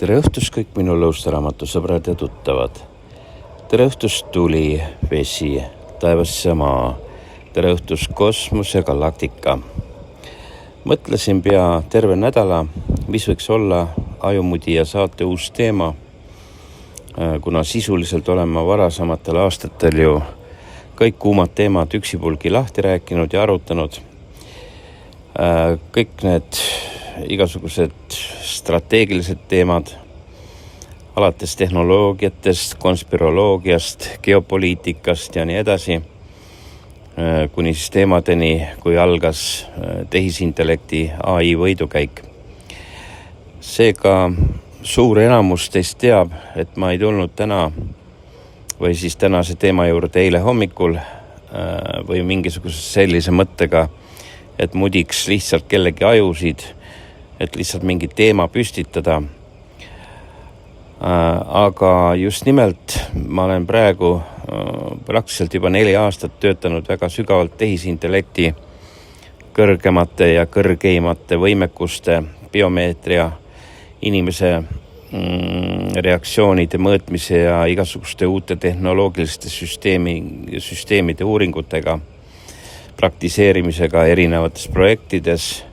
Tere õhtust kõik minu lõustaraamatu sõbrad ja tuttavad. Tere õhtust tuli, vesi, taevas ja maa. Tere õhtust kosmos ja galaktika. Mõtlesin pea terve nädala, mis võiks olla Ajumudija saate uus teema, kuna sisuliselt olen ma varasematel aastatel ju kõik kuumad teemad üksipulgi lahti rääkinud ja arutanud. Kõik need igasugused strateegilised teemad, alates tehnoloogiatest, konspiroloogiast, geopoliitikast ja nii edasi, kuni siis teemadeni, kui algas tehisintellekti AI võidukäik. Seega suur enamus teist teab, et ma ei tulnud täna või siis tänase teema juurde eile hommikul või mingisuguse sellise mõttega, et mudiks lihtsalt kellegi ajusid, et lihtsalt mingi teema püstitada. Aga just nimelt ma olen praegu praktiliselt juba 4 aastat töötanud väga sügavalt tehisintellekti kõrgemate ja kõrgeimate võimekuste, biomeetria, inimese reaktsioonide mõõtmise ja igasuguste uute tehnoloogiliste süsteemide uuringutega, praktiseerimisega erinevates projektides.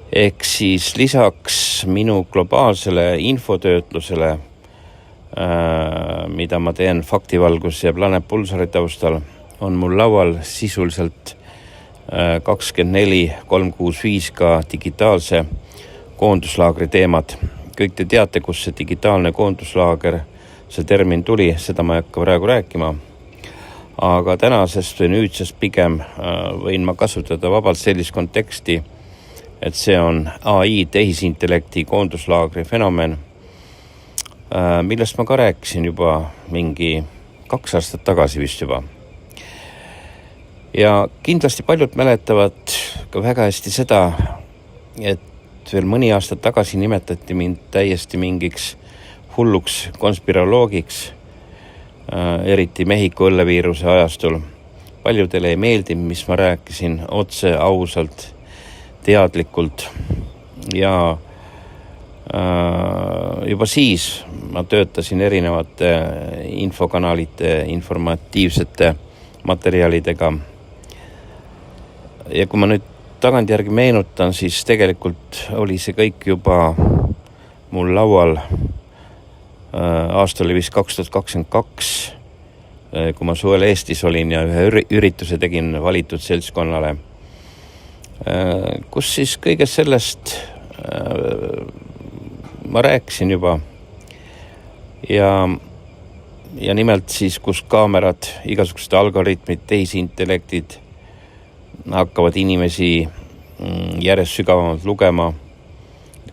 Ehk siis lisaks minu globaalsele infotöötlusele, mida ma teen Faktivalgus ja Planet Pulsari taustal, on mul laual sisuliselt 24/365 ka digitaalse koonduslaagri teemad. Kõik te teate, kus see digitaalne koonduslaager, see termin tuli, seda ma ei hakka praegu rääkima. Aga tänasest või nüüdsest pigem võin ma kasutada vabalt sellist konteksti, et see on AI tehisintellekti koonduslaagri fenomen, millest ma ka rääkisin juba mingi 2 aastat tagasi vist juba. Ja kindlasti paljud mäletavad ka väga hästi seda, et veel mõni aasta tagasi nimetati mind täiesti mingiks hulluks konspiroloogiks, eriti Mehhiko õlleviiruse ajastul. Paljudele ei meeldi, mis ma rääkisin otse, ausalt, teadlikult ja juba siis ma töötasin erinevate infokanalite, informatiivsete materjalidega. Ja kui ma nüüd tagantjärgi meenutan, siis tegelikult oli see kõik juba mul laual. Aasta oli vist 2022, kui ma suvel Eestis olin ja ühe ürituse tegin valitud seltskonnale, kus siis kõigest sellest ma rääkisin juba. Ja nimelt siis, kus kaamerad, igasugused algoritmid, tehisintellektid hakkavad inimesi järjest sügavamalt lugema,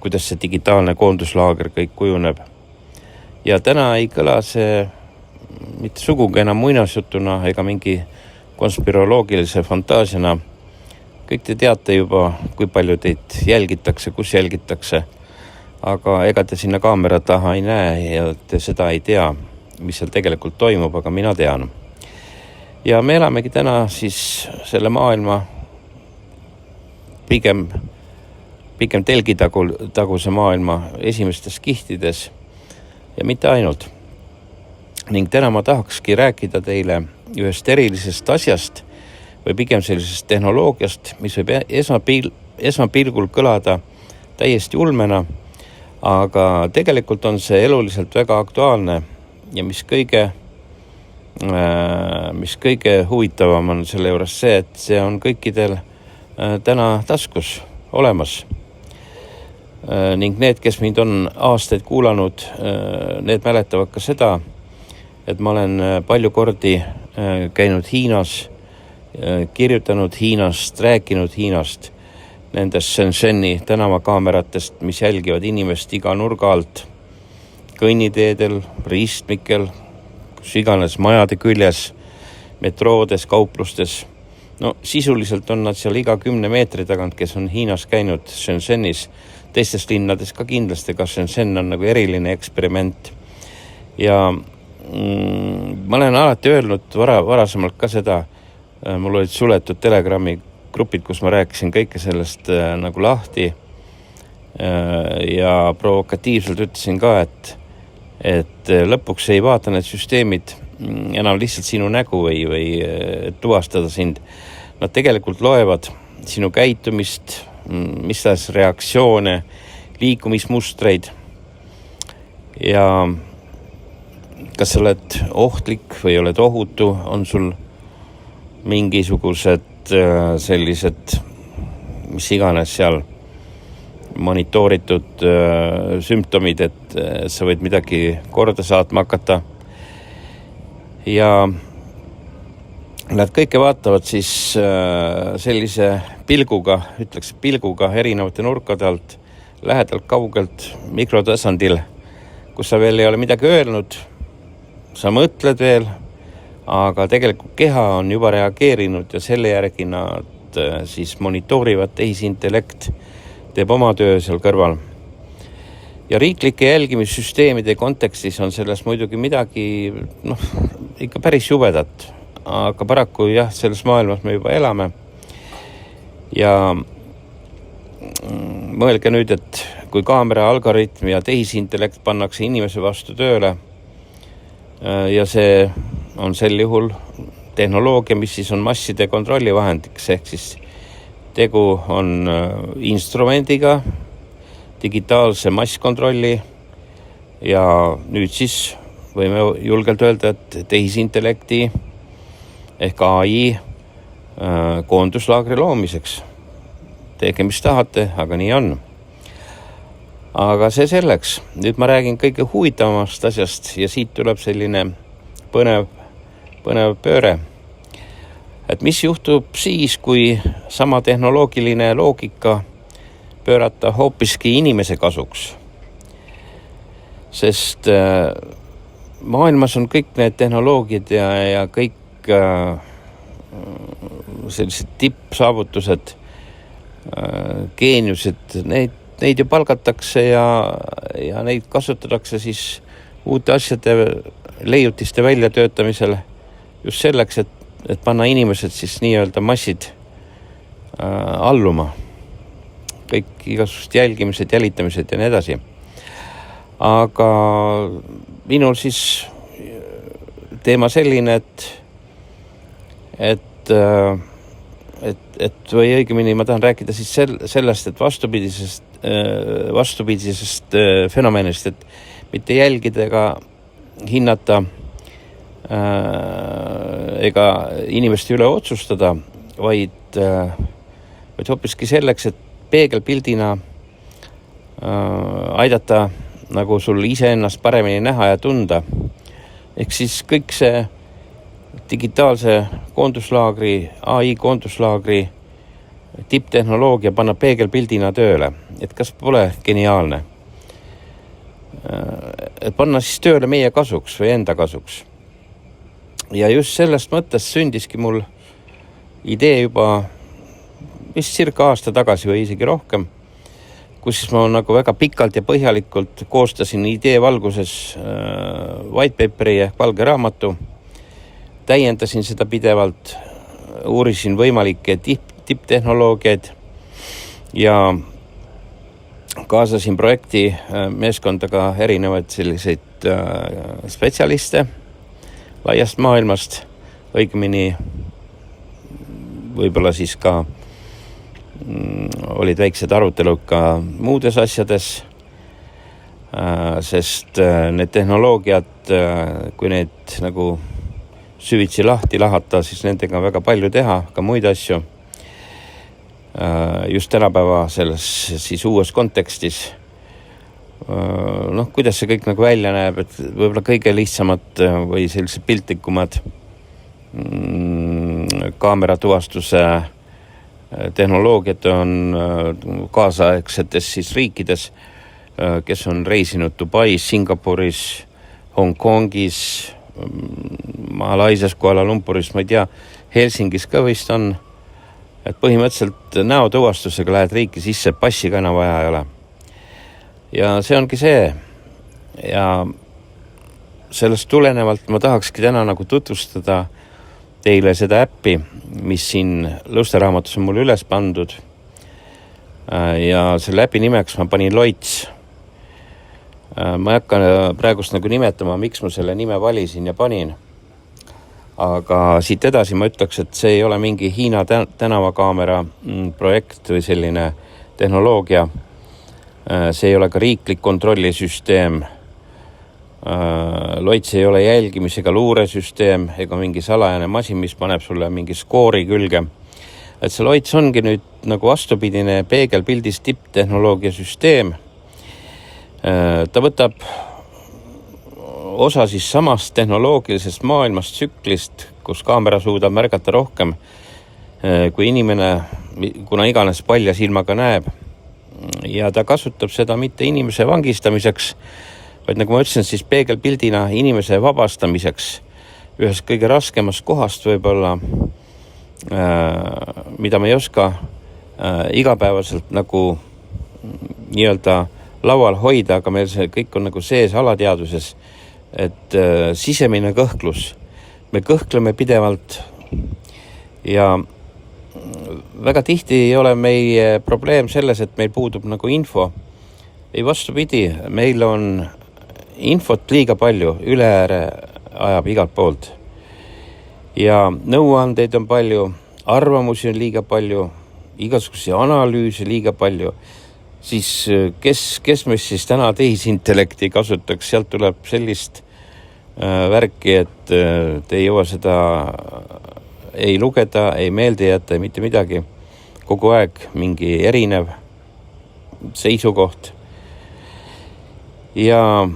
kuidas see digitaalne koonduslaager kõik kujuneb. Ja täna ei kõla see mitte sugugi enam muinasjutuna ega mingi konspiroloogilise fantaasiana. Kõik te teate juba, kui palju teid jälgitakse, kus jälgitakse, aga ega te sinna kaamera taha ei näe ja te seda ei tea, mis seal tegelikult toimub, aga mina tean. Ja me elamegi täna siis selle maailma pigem telgitaguse maailma esimestes kihtides ja mitte ainult. Ning täna ma tahakski rääkida teile ühest erilisest asjast või pigem sellisest tehnoloogiast, mis võib esmapilgul kõlada täiesti ulmena, aga tegelikult on see eluliselt väga aktuaalne ja mis kõige huvitavam on selle juures see, et see on kõikidel täna taskus olemas. Ning need, kes mind on aastaid kuulanud, need mäletavad ka seda, et ma olen palju kordi käinud Hiinas, kirjutanud Hiinast, rääkinud Hiinast, nendest Shenzheni tänavakaameratest, mis jälgivad inimest iga nurga alt, kõnniteedel, riistmikel, kus iganes majade küljes, metroodes, kauplustes. No sisuliselt on nad seal iga 10 meetri tagant, kes on Hiinas käinud Shenzhenis, teistes linnades ka kindlasti, ka Shenzhen on nagu eriline eksperiment. Ja ma olen alati öelnud varasemalt ka seda, mul olid suletud Telegrami grupid, kus ma rääkisin kõike sellest nagu lahti ja provokatiivselt ütlesin ka, et lõpuks ei vaata need süsteemid enam lihtsalt sinu nägu või tuvastada sind. Nad tegelikult loevad sinu käitumist, mis tahes reaktsioone, liikumismustreid ja kas sa oled ohtlik või oled ohutu, on sul mingisugused sellised, mis iganes seal monitooritud sümptomid, et sa võid midagi korda saatma hakata. Ja nad kõike vaatavad siis sellise pilguga, ütleks pilguga erinevate nurkade alt, lähedalt, kaugelt, mikrotasandil, kus sa veel ei ole midagi öelnud, sa mõtled veel, aga tegelikult keha on juba reageerinud ja selle järgi nad siis monitoorivad, tehisintellekt teeb oma töö seal kõrval. Ja riiklike jälgimissüsteemide kontekstis on selles muidugi midagi, ikka päris jubedat, aga paraku jah, selles maailmas me juba elame. Ja mõelge nüüd, et kui kaamera algoritm ja tehisintellekt pannakse inimese vastu tööle ja see on sel juhul tehnoloogia, mis siis on masside kontrollivahendiks, ehk siis tegu on instrumendiga, digitaalse masskontrolli ja nüüd siis võime julgelt öelda, et tehisintellekti ehk AI koonduslaagri loomiseks. Tehke, mis tahate, aga nii on. Aga see selleks. Nüüd ma räägin kõige huvitavamast asjast ja siit tuleb selline põnev pööre. Et mis juhtub siis, kui sama tehnoloogiline loogika pöörata hoopiski inimese kasuks? Sest maailmas on kõik need tehnoloogiad ja kõik sellised tippsaavutused, geeniused, neid ju palgatakse ja neid kasutatakse siis uute asjade leiutiste väljatöötamisel just selleks, et panna inimesed siis nii-öelda massid alluma. Kõik igasugust jälgimised, jälitamised ja nii edasi. Aga minul siis teema selline, et või õigemini ma tahan rääkida siis sellest, et vastupidisest fenomenist, et mitte jälgida ega hinnata ega inimeste üle otsustada, vaid hoopiski selleks, et peegelpildina aidata nagu sul iseennast paremini näha ja tunda. Ehk siis kõik see digitaalse koonduslaagri, AI koonduslaagri tipptehnoloogia panna peegelpildina tööle. Et kas pole geniaalne? Et panna siis tööle meie kasuks või enda kasuks. Ja just sellest mõttest sündiski mul idee juba vist circa aasta tagasi või isegi rohkem, kus siis ma nagu väga pikalt ja põhjalikult koostasin idee valguses white paperi ehk valge raamatu, täiendasin seda pidevalt, uurisin võimalikke tipptehnoloogiaid ja kaasasin projekti meeskondaga erinevaid selliseid spetsialiste laiast maailmast, õigemini võib-olla siis ka olid väiksed arutelud ka muudes asjades, sest need tehnoloogiad, kui need nagu süvitsi lahti lahata, siis nendega on väga palju teha, ka muid asju. Just tänapäeva selles siis uues kontekstis. Kuidas see kõik nagu välja näeb, et võib-olla kõige lihtsamad või sellised piltlikumad kaameratuvastuse tehnoloogiad on kaasaegsetes siis riikides, kes on reisinud Dubais, Singapuris, Hongkongis, Malaisias, Kuala Lumpuris, ma ei tea, Helsingis ka vist on, et põhimõtteliselt näotuvastusega lähed riiki sisse, passi ka enam vaja ei ole. Ja see ongi see. Ja sellest tulenevalt ma tahakski täna nagu tutvustada teile seda äppi, mis siin Lõusteraamatus on mul üles pandud. ja selle äpi nimeks ma panin Loits. Ma ei hakka praegust nagu nimetama, miks ma selle nime valisin ja panin. Aga siit edasi ma ütleks, et see ei ole mingi Hiina tänavakaamera projekt või selline tehnoloogia. See ei ole ka riiklik kontrollisüsteem. Loits ei ole jälgimis- ega luuresüsteem ega mingi salajane masin, mis paneb sulle mingi skoori külge. Et see Loits ongi nüüd nagu vastupidine peegelpildis tipptehnoloogia süsteem. Ta võtab osa siis samast tehnoloogilisest maailmast tsüklist, kus kaamera suudab märgata rohkem kui inimene, kuna iganes palja silmaga näeb. Ja ta kasutab seda mitte inimese vangistamiseks, vaid nagu ma ütlesin, siis peegelpildina inimese vabastamiseks ühest kõige raskemast kohast võib-olla, mida me ei oska igapäevaselt nagu nii-öelda laual hoida, aga meil see kõik on nagu sees alateaduses, et sisemine kõhklus. Me kõhkleme pidevalt ja väga tihti ei ole meie probleem selles, et meil puudub nagu info. Ei vastupidi, meil on infot liiga palju, üle ääre ajab igalt poolt. Ja nõuandeid on palju, arvamusi on liiga palju, igasuguseid analüüse liiga palju. Siis kes meist siis täna tehisintellekti kasutaks, sealt tuleb sellist värki, et te ei jõua seda ei lugeda, ei meelde jätta, mitte midagi. Kogu aeg mingi erinev seisukoht. Ja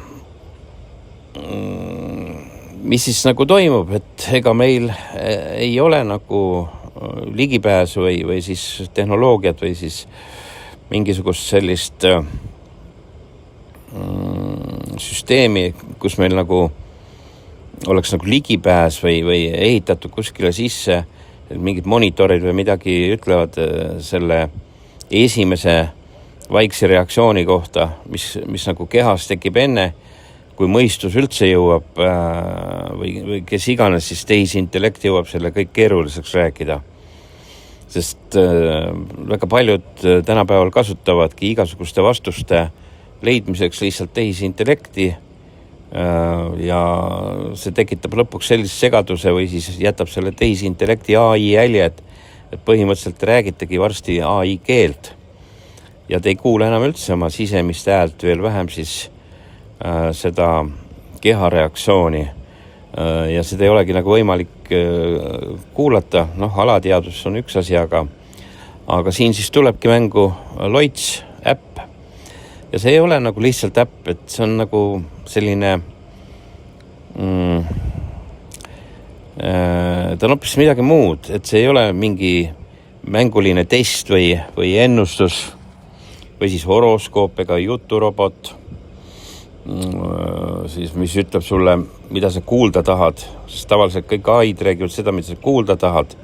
mis siis nagu toimub, et ega meil ei ole nagu ligipääsu või siis tehnoloogiat või siis mingisugust sellist süsteemi, kus meil nagu oleks nagu ligipääs või ehitatud kuskile sisse, mingid monitorid või midagi ütlevad selle esimese vaikse reaktsiooni kohta, mis nagu kehas tekib enne, kui mõistus üldse jõuab või kes iganes siis tehisintellekt jõuab selle kõik keeruliseks rääkida. Sest väga paljud tänapäeval kasutavadki igasuguste vastuste leidmiseks lihtsalt tehisintellekti ja see tekitab lõpuks sellist segaduse või siis jätab selle tehisintellekti AI jäljed, et põhimõtteliselt räägitegi varsti AI keelt ja te ei kuule enam üldse oma sisemist häält, veel vähem siis seda kehareaktsiooni ja seda ei olegi nagu võimalik kuulata. Alateadus on üks asi, aga siin siis tulebki mängu Loits äpp ja see ei ole nagu lihtsalt äpp, et see on nagu selline ta on hoopis midagi muud, et see ei ole mingi mänguline test või ennustus või siis horoskoop ega juturobot, siis mis ütleb sulle, mida sa kuulda tahad, sest tavaliselt kõik AI-d räägivad seda, mida sa kuulda tahad.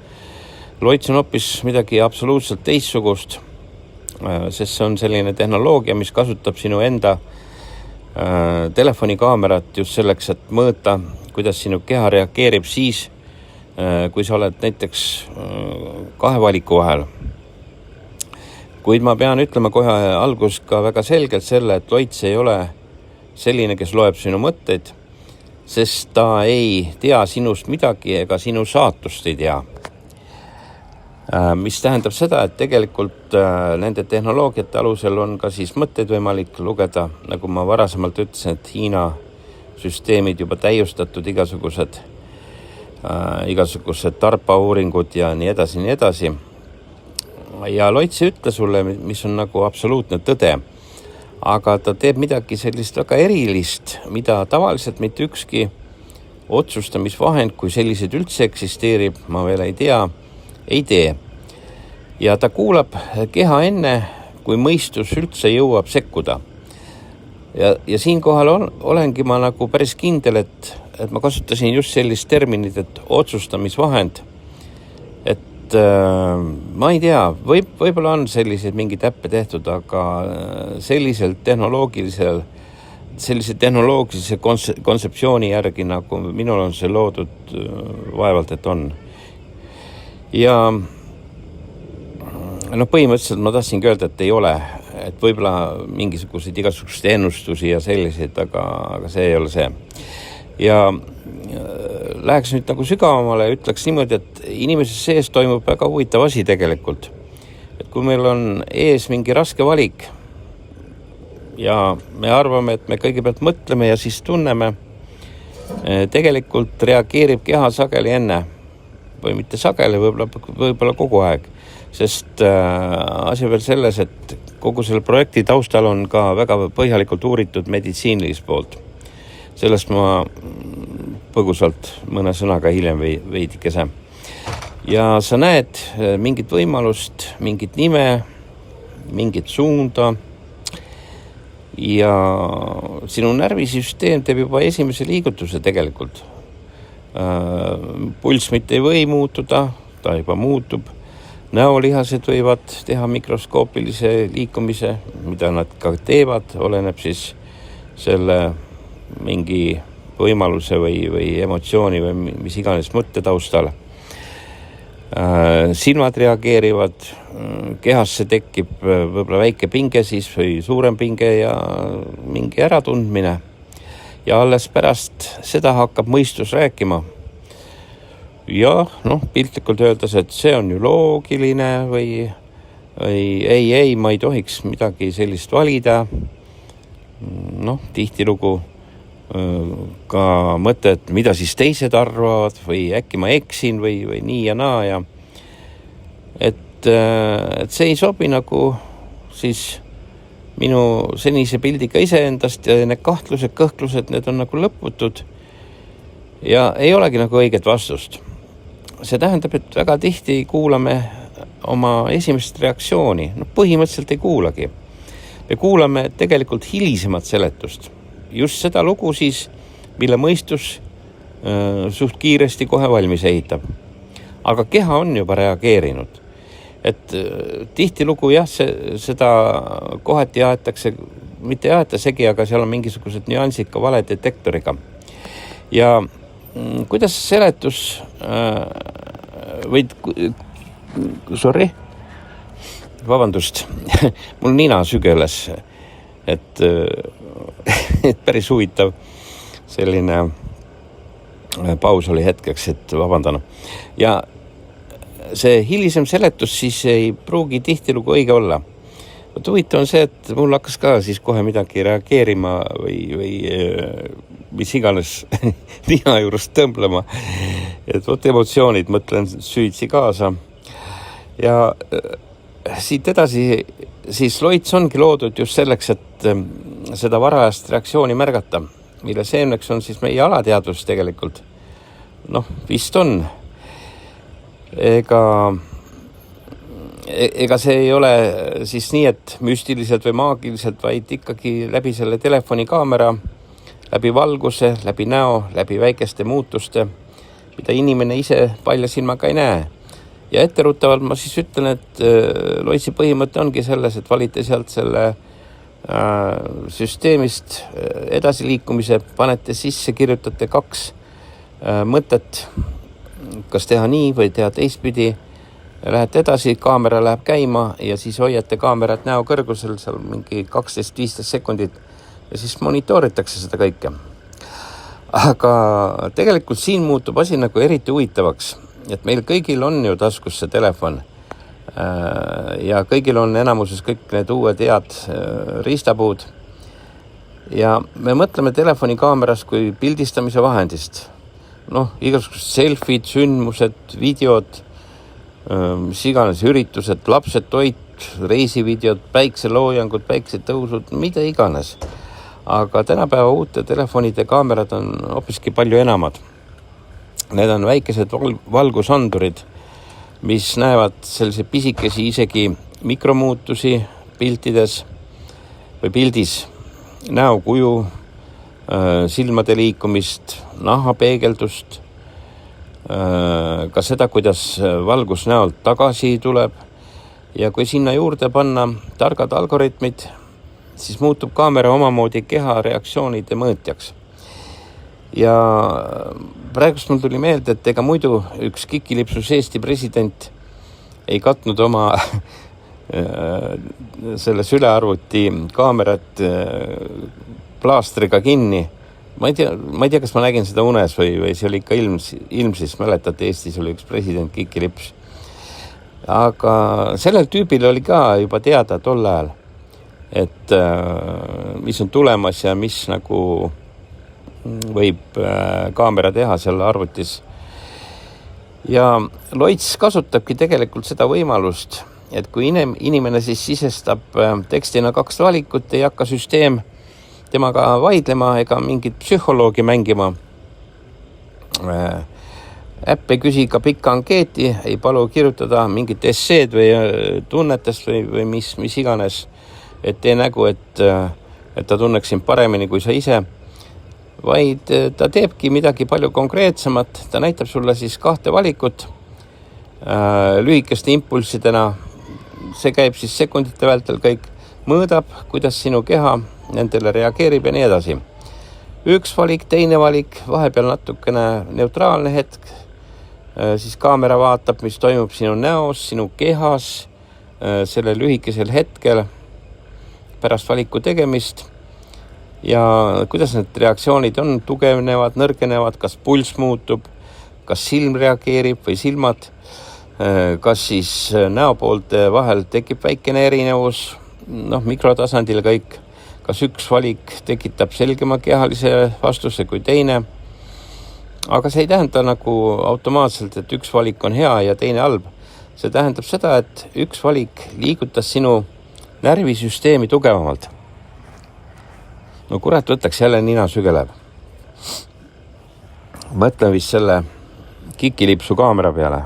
Loits on hoopis midagi absoluutselt teistsugust, sest see on selline tehnoloogia, mis kasutab sinu enda telefonikaamerat just selleks, et mõõta, kuidas sinu keha reageerib siis, kui sa oled näiteks kahe valiku vahel. Kuid ma pean ütlema kohe algus ka väga selgelt selle, et Loits ei ole selline, kes loeb sinu mõtteid, sest ta ei tea sinust midagi ega sinu saatust ei tea. Mis tähendab seda, et tegelikult nende tehnoloogiate alusel on ka siis mõtteid võimalik lugeda, nagu ma varasemalt ütlesin, et Hiina süsteemid juba täiustatud igasugused tarpa uuringud ja nii edasi. Ja Loits ei ütle sulle, mis on nagu absoluutne tõde, aga ta teeb midagi sellist väga erilist, mida tavaliselt mitte ükski otsustamisvahend, kui sellised üldse eksisteerib, ma veel ei tee. Ja ta kuulab keha enne, kui mõistus üldse jõuab sekkuda. Ja siinkohal olengi ma nagu päris kindel, et ma kasutasin just sellist terminit, et otsustamisvahend. Et ma ei tea, võib-olla on selliseid mingeid äppe tehtud, aga sellise tehnoloogilise kontseptsiooni järgi, nagu minul on see loodud, vaevalt, et on. Ja põhimõtteliselt ma tahtsingi öelda, et ei ole, et võib-olla mingisuguseid igasuguseid ennustusi ja selliseid, aga see ei ole see. Ja läheks nüüd nagu sügavamale ja ütleks niimoodi, et inimese sees toimub väga huvitav asi tegelikult. Et kui meil on ees mingi raske valik ja me arvame, et me kõigepealt mõtleme ja siis tunneme, tegelikult reageerib keha sageli enne või mitte sageli, võib-olla kogu aeg. Sest asi veel selles, et kogu selle projekti taustal on ka väga põhjalikult uuritud meditsiinilist poolt. Sellest ma põgusalt mõne sõnaga hiljem veidikese. Ja sa näed mingit võimalust, mingit nime, mingit suunda ja sinu närvisüsteem teeb juba esimese liigutuse tegelikult. Pulss mitte ei või muutuda, ta juba muutub. Näolihased võivad teha mikroskoopilise liikumise, mida nad ka teevad, oleneb siis selle mingi võimaluse või emotsiooni või mis iganes mõtte taustal. Silmad reageerivad, kehasse tekib võib-olla väike pinge siis või suurem pinge ja mingi äratundmine. Ja alles pärast seda hakkab mõistus rääkima. Ja piltlikult öeldes, et see on ju loogiline või ei, ma ei tohiks midagi sellist valida. Tihtilugu ka mõte, et mida siis teised arvavad või äkki ma eksin või nii ja naa ja et see ei sobi nagu siis minu senise pildiga iseendast ja need kahtlused, kõhklused, need on nagu lõputud ja ei olegi nagu õiget vastust. See tähendab, et väga tihti kuulame oma esimest reaktsiooni. Põhimõtteliselt ei kuulagi. Me kuulame tegelikult hilisemat seletust. Just seda lugu siis, mille mõistus suht kiiresti kohe valmis ehitab. Aga keha on juba reageerinud. Et tihtilugu jah, seda kohati jaetakse, mitte jaeta segi, aga seal on mingisugused nüansid ka valedetektoriga. Ja kuidas seletus vabandust, mul nina sügeles, et päris huvitav selline paus oli hetkeks, et vabandan. Ja see hilisem seletus siis ei pruugi tihtilugu õige olla. Huvitav on see, et mul hakkas ka siis kohe midagi reageerima või mis iganes nina juurest tõmblema. Et emotsioonid, mõtlen süüdsi kaasa. Ja siit edasi siis loits ongi loodud just selleks, et seda varajast reaktsiooni märgata, mille seemneks on siis meie alateadvus tegelikult. Vist on. Ega see ei ole siis nii, et müstiliselt või maagiliselt, vaid ikkagi läbi selle telefoni kaamera, läbi valguse, läbi näo, läbi väikeste muutuste, mida inimene ise palja silmaga ei näe. Ja etteruttavalt ma siis ütlen, et loitsi põhimõte ongi selles, et valite sealt selle süsteemist edasiliikumise, panete sisse, kirjutate 2 mõtet, kas teha nii või teha teistpidi. Lähete edasi, kaamera läheb käima ja siis hoiate kaamerat näo kõrgusel seal mingi 12-15 sekundit ja siis monitooritakse seda kõike. Aga tegelikult siin muutub asi nagu eriti huvitavaks, et meil kõigil on ju taskus see telefon ja kõigil on enamuses kõik need uued head riistapuud ja me mõtleme telefoni kaameras kui pildistamise vahendist. Igasugused selfid, sündmused, videod, mis iganes üritused, lapsed, toit, reisivideod, päikseloojangud, päiksetõusud, mida iganes. Aga tänapäeva uute telefonide kaamerad on hoopiski palju enamad. Need on väikesed valgusandurid, mis näevad sellise pisikesi isegi mikromuutusi piltides või pildis, näokuju, silmade liikumist, nahapeegeldust, ka seda, kuidas valgus näolt tagasi tuleb ja kui sinna juurde panna targad algoritmid, siis muutub kaamera omamoodi keha reaktsioonide mõõtjaks. Ja praegust mul tuli meelde, et ega muidu üks kikilipsus Eesti president ei katnud oma selle sülearvuti kaamerat plaastriga kinni. Ma ei tea, kas ma nägin seda unes või see oli ikka ilmsis. Mäletate, Eestis oli üks president Kiki Lips. Aga sellel tüübil oli ka juba teada tol ajal, et mis on tulemas ja mis nagu võib kaamera teha seal arvutis. Ja Loits kasutabki tegelikult seda võimalust, et kui inimene siis sisestab tekstina 2 valikut, ei hakka süsteem temaga vaidlema ega mingit psühholoogi mängima. Äpp ei küsi ka pikka ankeeti, ei palu kirjutada mingit esseed või tunnetest või mis iganes, et tee nägu, et ta tunneks sind paremini kui sa ise, vaid ta teebki midagi palju konkreetsemat. Ta näitab sulle siis 2 valikut lühikeste impulssidena. See käib siis sekundite vältel kõik, mõõdab, kuidas sinu keha nendele reageerib ja nii edasi. 1 valik, 2 valik, vahepeal natukene neutraalne hetk, siis kaamera vaatab, mis toimub sinu näos, sinu kehas, selle lühikesel hetkel pärast valiku tegemist ja kuidas need reaktsioonid on, tugevnevad, nõrgenevad, kas pulss muutub, kas silm reageerib või silmad, kas siis näopoolte vahel tekib väikene erinevus, mikrotasandil kõik, kas 1 valik tekitab selgema kehalise vastuse kui teine. Aga see ei tähenda nagu automaatselt, et 1 valik on hea ja teine halb. See tähendab seda, et 1 valik liigutas sinu närvisüsteemi tugevamalt. No kurat, võtaks jälle nina sügeleb. Mõtlen vist selle Kikilipsu kaamera peale.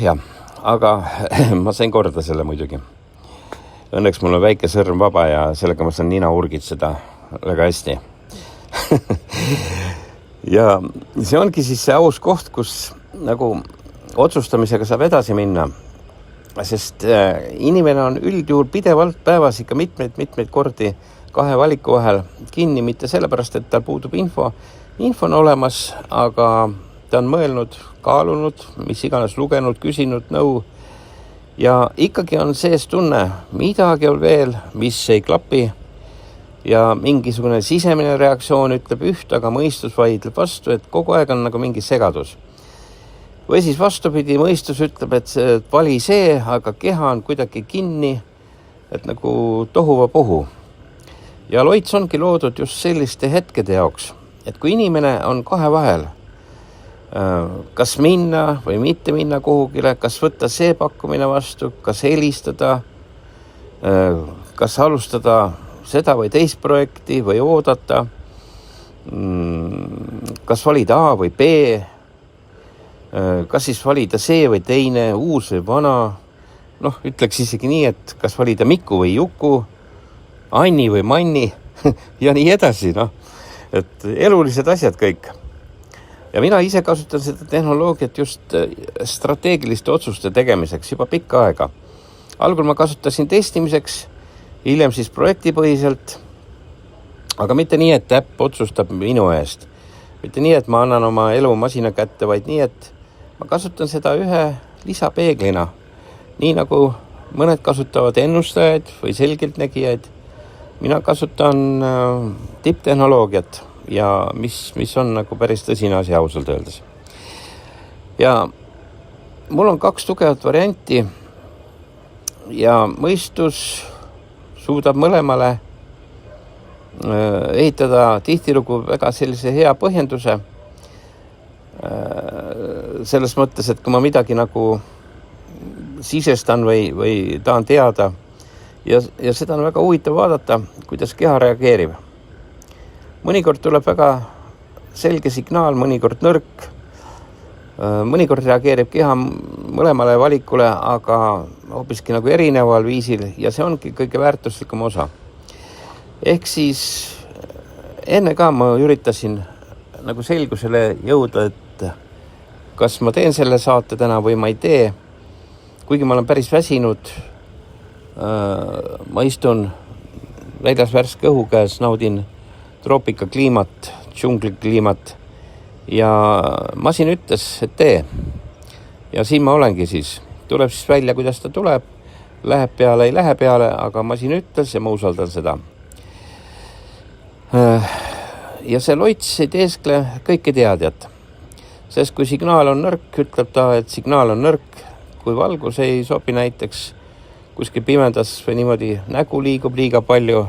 Jah, aga ma sain korda selle muidugi. Õnneks mul on väike sõrm vaba ja sellega ma saan nina urgitseda väga hästi. Ja see ongi siis see aus koht, kus nagu otsustamisega saab edasi minna, sest inimene on üldjuhul pidevalt päevas ikka mitmeid kordi 2 valiku vahel kinni, mitte sellepärast, et tal puudub info on olemas, aga ta on mõelnud, kaalunud, mis iganes lugenud, küsinud nõu ja ikkagi on sees tunne, midagi on veel, mis ei klapi. Ja mingisugune sisemine reaktsioon ütleb üht, aga mõistus vaidleb vastu, et kogu aeg on nagu mingi segadus. Või siis vastupidi, mõistus ütleb, et vali see, aga keha on kuidagi kinni, et nagu tohuvapohu. Ja Loits ongi loodud just selliste hetkede jaoks, et kui inimene on 2 vahel, kas minna või mitte minna kuhugile, kas võtta see pakkumine vastu, kas helistada, kas alustada seda või teist projekti või oodata, kas valida A või B, kas siis valida see või teine, uus või vana, ütleks isegi nii, et kas valida Miku või Juku, Anni või Manni ja nii edasi, et elulised asjad kõik. Ja mina ise kasutan seda tehnoloogiat just strateegiliste otsuste tegemiseks juba pikka aega. Algul ma kasutasin testimiseks, hiljem siis projektipõhiselt, aga mitte nii, et äpp otsustab minu eest. Mitte nii, et ma annan oma elu masina kätte, vaid nii, et ma kasutan seda ühe lisapeeglina. Nii nagu mõned kasutavad ennustajaid või selgeltnägijaid. Mina kasutan tipptehnoloogiat ja mis on nagu päris tõsine asi ausalt öeldes. Ja mul on 2 tugevat varianti ja mõistus suudab mõlemale ehitada tihtilugu väga sellise hea põhjenduse. Selles mõttes, et kui ma midagi nagu sisestan või tahan teada ja seda on väga huvitav vaadata, kuidas keha reageerib. Mõnikord tuleb väga selge signaal, mõnikord nõrk. Mõnikord reageerib keha mõlemale valikule, aga hoopiski nagu erineval viisil ja see ongi kõige väärtuslikum osa. Ehk siis enne ka ma üritasin nagu selgusele jõuda, et kas ma teen selle saate täna või ma ei tee. Kuigi ma olen päris väsinud, ma istun väljas värske õhu käes, naudin troopikakliimat, džunglikliimat ja masin ütles, et tee. Ja siin ma olengi siis tuleb siis välja, kuidas ta tuleb, läheb peale, ei lähe peale, aga masin ütles ja ma usaldan seda. Ja see loits ei teeskle kõike teadjat, sest kui signaal on nõrk, ütleb ta, et signaal on nõrk, kui valgus ei sobi näiteks kuskil pimendas või niimoodi nägu liigub liiga palju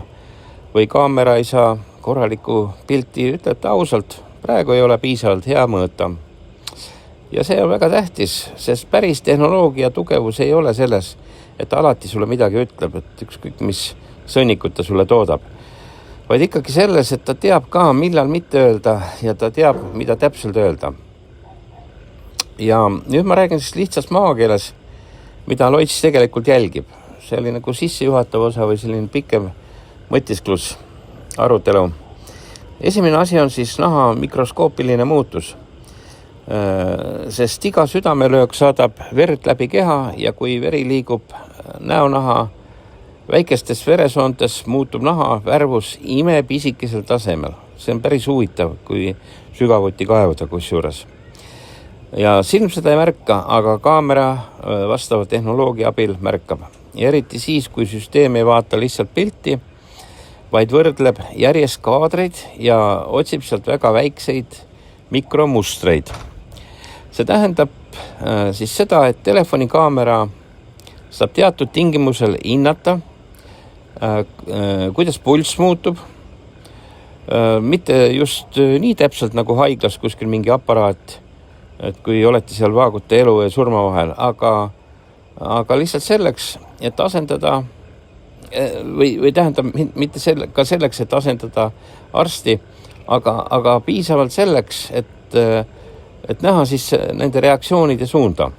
või kaamera ei saa korralikku pilti, ütleb ta ausalt, praegu ei ole piisavalt hea mõõta. Ja see on väga tähtis, sest päris tehnoloogia tugevus ei ole selles, et alati sulle midagi ütleb, et ükskõik mis sõnnikut ta sulle toodab, vaid ikkagi selles, et ta teab ka, millal mitte öelda ja ta teab, mida täpselt öelda. Ja nüüd ma räägin siis lihtsast maakeeles, mida loits tegelikult jälgib. See oli nagu sissejuhatav osa või selline pikem mõtisklus, arutelu. Esimene asi on siis naha mikroskoopiline muutus, sest iga südamelöök saadab verd läbi keha ja kui veri liigub näonaha väikestes veresoontes, muutub naha värvus imepisikesel tasemel. See on päris huvitav, kui sügavuti kaevuda kusjuures. Ja silm seda ei märka, aga kaamera vastava tehnoloogia abil märkab. Ja eriti siis, kui süsteem ei vaata lihtsalt pilti, vaid võrdleb järjest kaadreid ja otsib sealt väga väikseid mikromustreid. See tähendab siis seda, et telefonikaamera saab teatud tingimusel hinnata, kuidas pulss muutub, mitte just nii täpselt nagu haiglas kuskil mingi aparaat, et kui olete seal vaagute elu ja surma vahel, aga lihtsalt selleks, et asendada või tähendab mitte ka selleks, et asendada arsti, aga piisavalt selleks, et näha siis nende reaktsioonide suunda.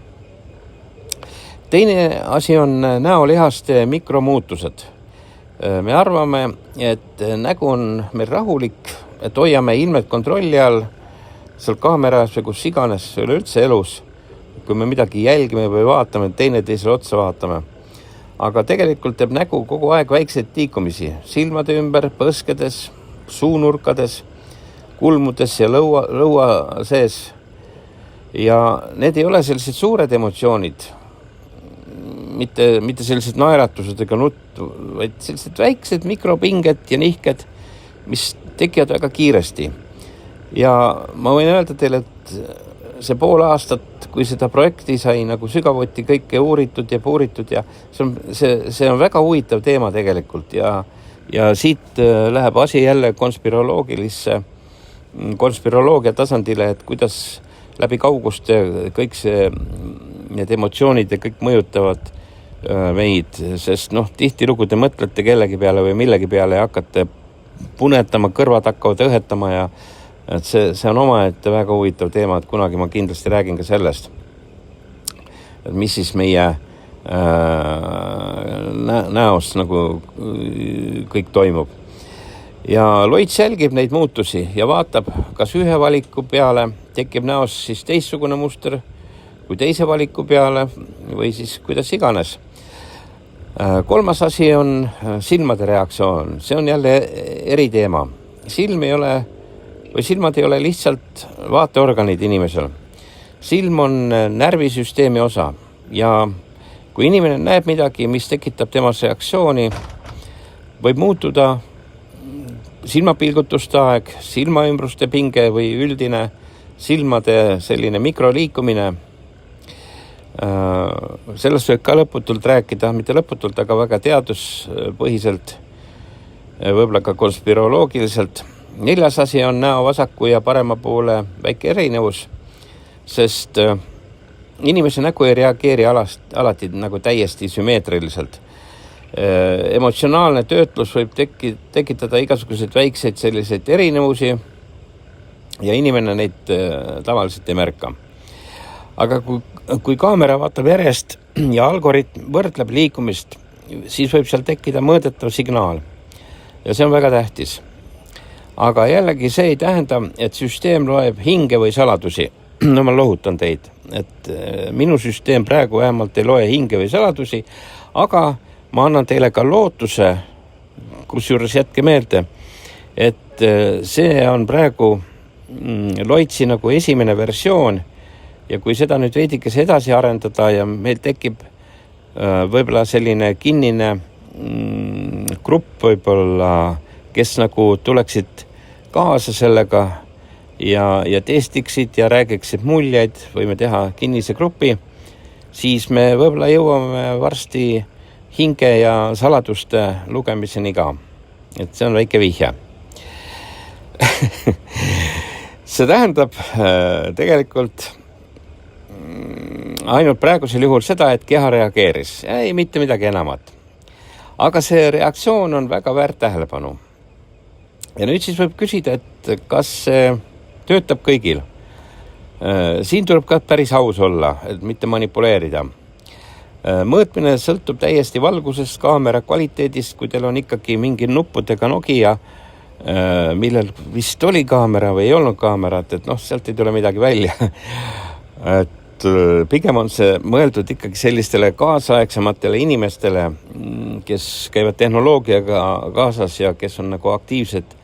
Teine asi on näolihaste mikromuutused. Me arvame, et nägu on meil rahulik, et hoiame ilmed kontrolli all, seal kaameras või kus iganes üleüldse elus, kui me midagi jälgime või vaatame, teineteisele otsa vaatame. Aga tegelikult teeb nägu kogu aeg väikseid liikumisi, silmade ümber, põskedes, suunurkades, kulmudes ja lõua sees. Ja need ei ole sellised suured emotsioonid, mitte sellised naeratused ega nuttu, vaid sellised väiksed mikropinged ja nihked, mis tekivad väga kiiresti. Ja ma võin öelda teile, et see pool aastat, kui seda projekti sai nagu sügavuti kõike uuritud ja puuritud ja see on väga huvitav teema tegelikult ja siit läheb asi jälle konspiroloogia tasandile, et kuidas läbi kaugust kõik need emotsioonid ja kõik mõjutavad meid, sest tihtilugu te mõtlete kellegi peale või millegi peale ja hakkate punetama, kõrvad hakkavad õhetama ja et see on omaette väga huvitav teema, et kunagi ma kindlasti räägin ka sellest, et mis siis meie näost nagu kõik toimub. Ja loits jälgib neid muutusi ja vaatab, kas ühe valiku peale tekib näos siis teistsugune muster kui teise valiku peale või siis kuidas iganes. Kolmas asi on silmade reaktsioon. See on jälle eriteema. Silmad ei ole lihtsalt vaateorganid inimesel. Silm on närvisüsteemi osa ja kui inimene näeb midagi, mis tekitab temas reaktsiooni, võib muutuda silmapilgutuste aeg, silmaümbruste pinge või üldine silmade selline mikroliikumine. Sellest võib ka lõputult rääkida, mitte lõputult, aga väga teaduspõhiselt, võib-olla ka konspiroloogiliselt. 4. asi on näo vasaku ja parema poole väike erinevus, sest inimese nägu ei reageeri alati nagu täiesti sümmeetriliselt. Emotsionaalne töötlus võib tekitada igasuguseid väikseid selliseid erinevusi ja inimene neid tavaliselt ei märka. Aga kui kaamera vaatab järjest ja algoritm võrdleb liikumist, siis võib seal tekkida mõõdetav signaal ja see on väga tähtis. Aga jällegi see ei tähenda, et süsteem loeb hinge või saladusi. No ma lohutan teid, et minu süsteem praegu vähemalt ei loe hinge või saladusi, aga ma annan teile ka lootuse, kusjuures jätke meelde, et see on praegu loitsi nagu esimene versioon Ja kui seda nüüd veidikese edasi arendada ja meil tekib võib-olla selline kinnine grupp võib-olla, kes nagu tuleksid kaasa sellega ja testiksid ja räägiksid muljeid, võime teha kinnise grupi, siis me võib-olla jõuame varsti hinge ja saladuste lugemiseni ka. Et see on väike vihje. See tähendab tegelikult ainult praegusel juhul seda, et keha reageeris. Ei, mitte midagi enamat. Aga see reaktsioon on väga väärt tähelepanu. Ja nüüd siis võib küsida, et kas see töötab kõigil. Siin tuleb ka päris aus olla, et mitte manipuleerida. Mõõtmine sõltub täiesti valgusest, kaamera kvaliteedist, kui teil on ikkagi mingi nuppudega Nokia, millel vist oli kaamera või ei olnud kaamerat, et sealt ei tule midagi välja. Et pigem on see mõeldud ikkagi sellistele kaasaegsematele inimestele, kes käivad tehnoloogiaga kaasas ja kes on nagu aktiivsed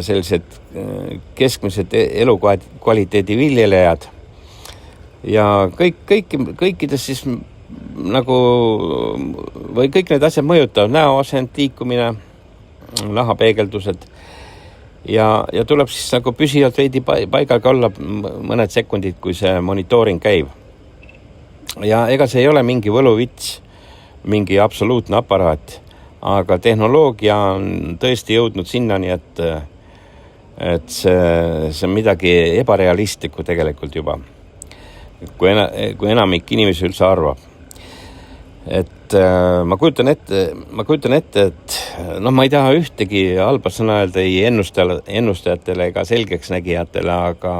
sellised keskmised elukvaliteedi viljelejad. Ja kõikides siis nagu, või kõik need asjad mõjutavad, näoasend, liikumine, nahapeegeldused ja tuleb siis nagu püsivalt veidi paigalga olla mõned sekundid, kui see monitooring käib. Ja ega see ei ole mingi võluvits, mingi absoluutne aparaat, aga tehnoloogia on tõesti jõudnud sinnani, et see on midagi ebarealistlikku tegelikult juba, kui enamik inimesi üldse arvab. Et ma kujutan ette, et ma ei taha ühtegi halba sõna öelda ei ennustajatele ega selgeks nägijatele, aga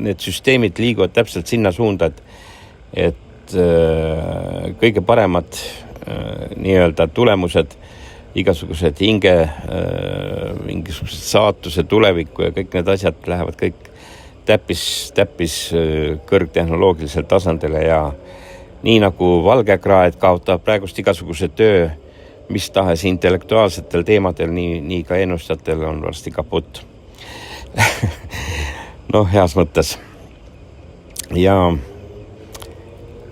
need süsteemid liiguvad täpselt sinna suunda, et kõige paremad nii-öelda tulemused, igasugused hinge, mingisugused saatuse tulevikku ja kõik need asjad lähevad kõik täppis kõrgtehnoloogilisel tasandile ja nii nagu valgekraed kaotab praegust igasuguse töö, mis tahes intellektuaalsetel teemadel, nii ka ennustajatel on varsti kaputt. Heas mõttes. Ja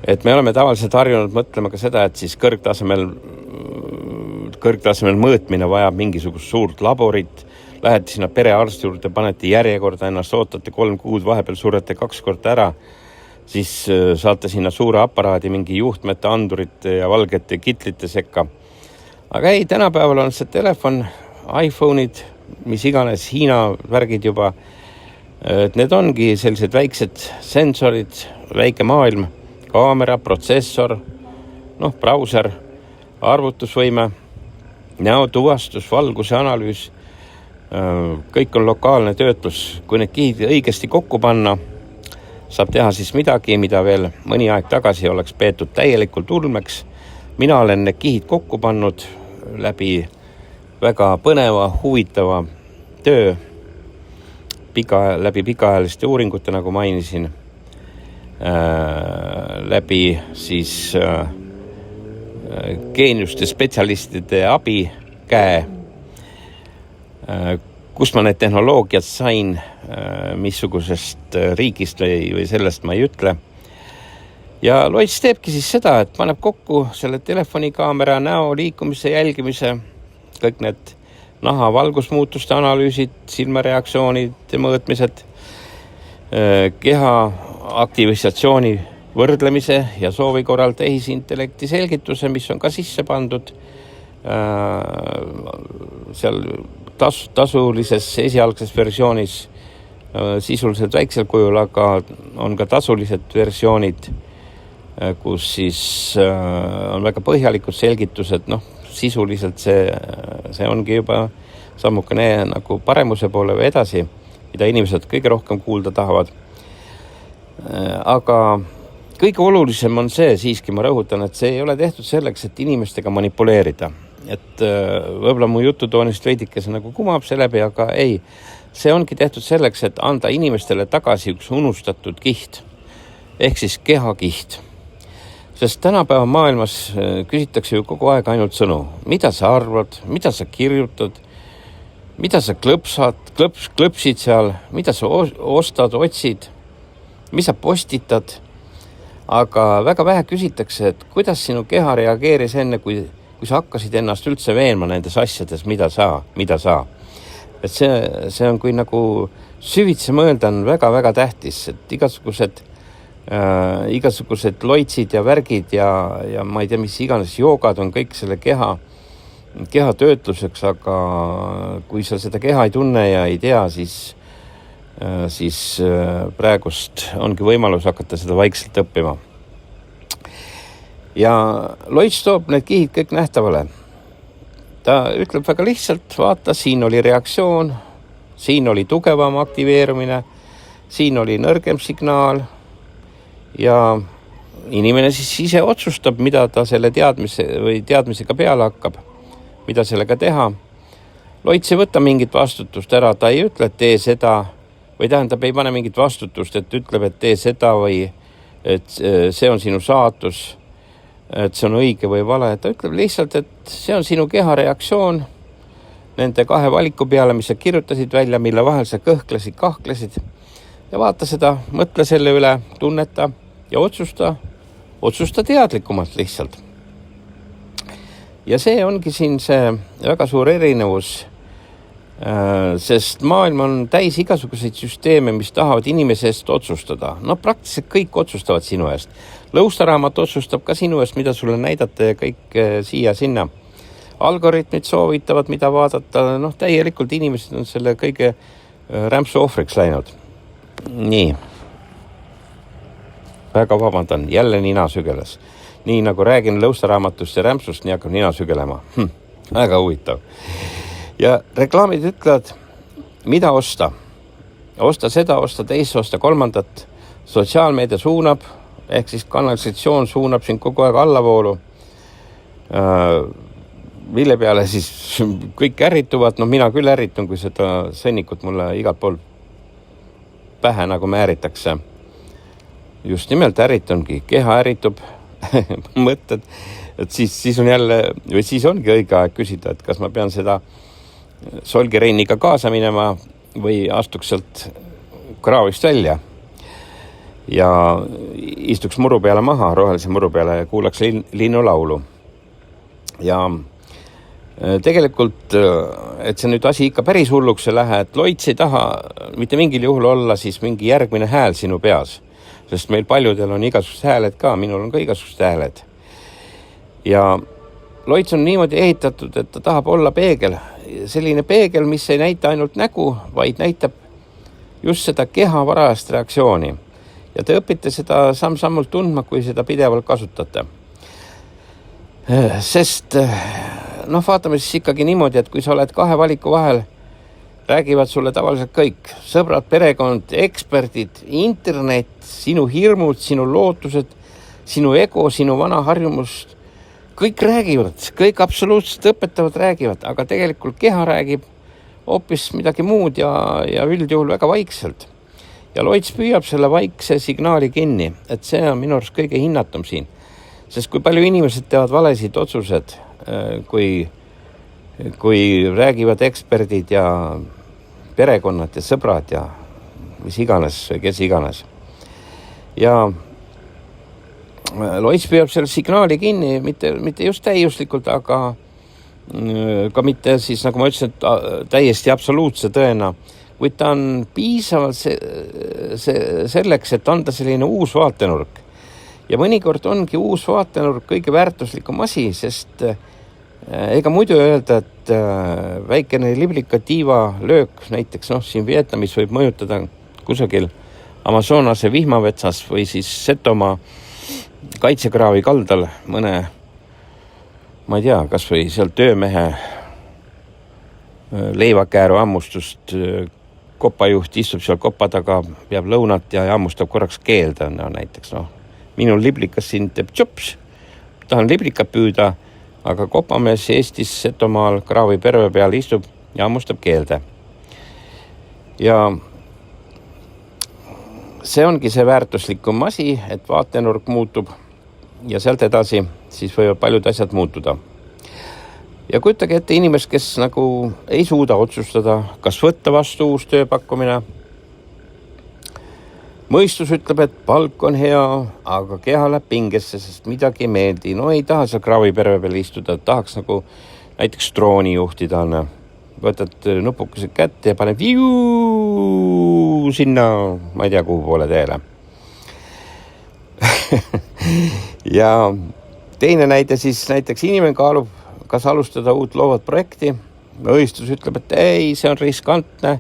et me oleme tavaliselt harjunud mõtlema ka seda, et siis kõrgtasemel mõõtmine vajab mingisugust suurt laborit, lähete sinna perearsti juurde, panete järjekorda, ennast ootate 3 kuud, vahepeal surete 2 korda ära, siis saate sinna suure aparaadi mingi juhtmete, andurite ja valgete kitlite sekka. Aga ei, tänapäeval on see telefon, iPhone'id, mis iganes Hiina värgid juba, et need ongi sellised väiksed sensorid, väike maailm, kaamera, protsessor, brauser, arvutusvõime, näotuvastus, valguse analüüs, kõik on lokaalne töötlus. Kui need kihid õigesti kokku panna, saab teha siis midagi, mida veel mõni aeg tagasi oleks peetud täielikult ulmeks. Mina olen need kihid kokku pannud läbi väga põneva, huvitava töö, läbi pikaajaliste uuringute, nagu mainisin, läbi siis geeniuste spetsialistide abi käe, kus ma need tehnoloogiad sain, missugusest riigist või sellest ma ei ütle. Ja Loits teebki siis seda, et paneb kokku selle telefonikaamera, näo liikumise, jälgimise, kõik need naha valgusmuutuste analüüsid, silmareaktsioonid ja mõõtmised, keha aktivisatsiooni võrdlemise ja soovi korral tehisintellekti selgituse, mis on ka sisse pandud seal tasulises esialgses versioonis sisuliselt väiksel kujul, aga on ka tasulised versioonid, kus siis on väga põhjalikud selgitused, sisuliselt see ongi juba sammukene nagu paremuse poole või edasi, mida inimesed kõige rohkem kuulda tahavad. Aga kõige olulisem on see, siiski ma rõhutan, et see ei ole tehtud selleks, et inimestega manipuleerida. Et võib-olla mu jututoonist veidikese nagu kumab see läbi, aga ei. See ongi tehtud selleks, et anda inimestele tagasi üks unustatud kiht, ehk siis kehakiht. Sest tänapäeva maailmas küsitakse ju kogu aeg ainult sõnu. Mida sa arvad, mida sa kirjutad, mida sa klõpsid seal, mida sa ostad, otsid. mis sa postitad, aga väga vähe küsitakse, et kuidas sinu keha reageeris enne, kui sa hakkasid ennast üldse veenma nendes asjades, mida sa. Et see on kui nagu süvitsi mõelda on väga-väga tähtis, et igasugused loitsid ja värgid ja ma ei tea, mis iganes joogad on kõik selle keha töötluseks, aga kui sa seda keha ei tunne ja ei tea, siis praegust ongi võimalus hakata seda vaikselt õppima. Ja loits toob need kihid kõik nähtavale. Ta ütleb väga lihtsalt, vaata, siin oli reaktsioon, siin oli tugevam aktiveerumine, siin oli nõrgem signaal ja inimene siis ise otsustab, mida ta selle teadmisega peale hakkab, mida sellega teha. Loits ei võta mingit vastutust ära, ta ei ütle, et tee seda, või tähendab, ei pane mingit vastutust, et ütleb, et tee seda või et see on sinu saatus, et see on õige või vale. Ta ütleb lihtsalt, et see on sinu keha reaktsioon nende 2 valiku peale, mis sa kirjutasid välja, mille vahel sa kahklesid ja vaata seda, mõtle selle üle, tunneta ja otsusta teadlikumalt lihtsalt. Ja see ongi siin see väga suur erinevus, sest maailm on täis igasuguseid süsteeme, mis tahavad inimese eest otsustada. No praktiliselt kõik otsustavad sinu eest. Lõustaraamat otsustab ka sinu eest, mida sulle näidata ja kõik siia-sinna. Algoritmid soovitavad, mida vaadata. Täielikult inimesed on selle kõige rämpsu ohvriks läinud. Nii. Väga vabandan, jälle nina sügeles. Nii nagu räägin lõustaraamatust ja rämpsust, nii hakkab nina sügelema. Väga huvitav. Ja reklaamid ütlevad, mida osta. Osta seda, osta teist, osta kolmandat. Sotsiaalmeedia suunab, ehk siis kanalisatsioon suunab sind kogu aeg allavoolu. Mille peale siis kõik ärrituvad. Mina küll ärritun, kui seda sõnnikut mulle igalt pool pähe nagu määritakse. Just nimelt ärritungi. Keha ärritub, mõtted, et siis on jälle, või siis ongi õige aeg küsida, et kas ma pean seda solgireiniga kaasa minema või astuks sealt kraavist välja ja istuks muru peale maha, rohelise muru peale ja kuulaks linnulaulu. Ja tegelikult, et see nüüd asi ikka päris hulluks ei lähe, et loits ei taha mitte mingil juhul olla siis mingi järgmine hääl sinu peas, sest meil paljudel on igasugused hääled ka, minul on ka igasugused hääled. Ja loits on niimoodi ehitatud, et ta tahab olla peegel. Selline peegel, mis ei näita ainult nägu, vaid näitab just seda keha varajast reaktsiooni. Ja te õpite seda samm-sammult tundma, kui seda pidevalt kasutate. Sest, vaatame siis ikkagi niimoodi, et kui sa oled 2 valiku vahel, räägivad sulle tavaliselt kõik. Sõbrad, perekond, eksperdid, internet, sinu hirmud, sinu lootused, sinu ego, sinu vana harjumust. Kõik räägivad, kõik absoluutselt õpetavad räägivad, aga tegelikult keha räägib hoopis midagi muud ja üldjuhul väga vaikselt. Ja loits püüab selle vaikse signaali kinni, et see on minu arust kõige hinnatum siin. Sest kui palju inimesed teevad valesid otsused, kui räägivad eksperdid ja perekonnad ja sõbrad ja mis iganes või kes iganes. Ja loits püüab selle signaali kinni, mitte just täiuslikult, aga ka mitte siis, nagu ma ütlesin, täiesti absoluutse tõena, kuid ta on piisavalt selleks, et anda selline uus vaatenurk. Ja mõnikord ongi uus vaatenurk kõige väärtuslikum asi, sest ega muidu öelda, et väikene liblikatiiva löök, näiteks siin Vietnamis võib mõjutada kusagil Amazonase vihmavetsas või siis Setomaa kaitsekraavi kaldal mõne, ma ei tea, kas või seal töömehe leivakääru ammustust, kopajuht istub seal kopa taga, peab lõunat ja ammustab korraks keelda, näiteks. Minul liblikas siin teeb tšops, tahan liblikat püüda, aga kopamees Eestis Setomaal kraavi perve peal istub ja ammustab keelde. Ja see ongi see väärtuslikum asi, et vaatenurk muutub ja sealt edasi siis võivad paljud asjad muutuda. Ja kujutage ette inimest, kes nagu ei suuda otsustada, kas võtta vastu uus tööpakkumine mõistus ütleb, et palk on hea, aga keha läheb pingesse, sest midagi ei meeldi. No ei taha seal kraaviperve peal istuda, tahaks nagu näiteks drooni juhtida. Võtad nupukesed kätte ja paned sinna, ma ei tea, kuhu poole teele. Ja teine näide siis, näiteks inimene kaalub, kas alustada uut loovat projekti. Mõistus ütleb, et ei, see on riskantne.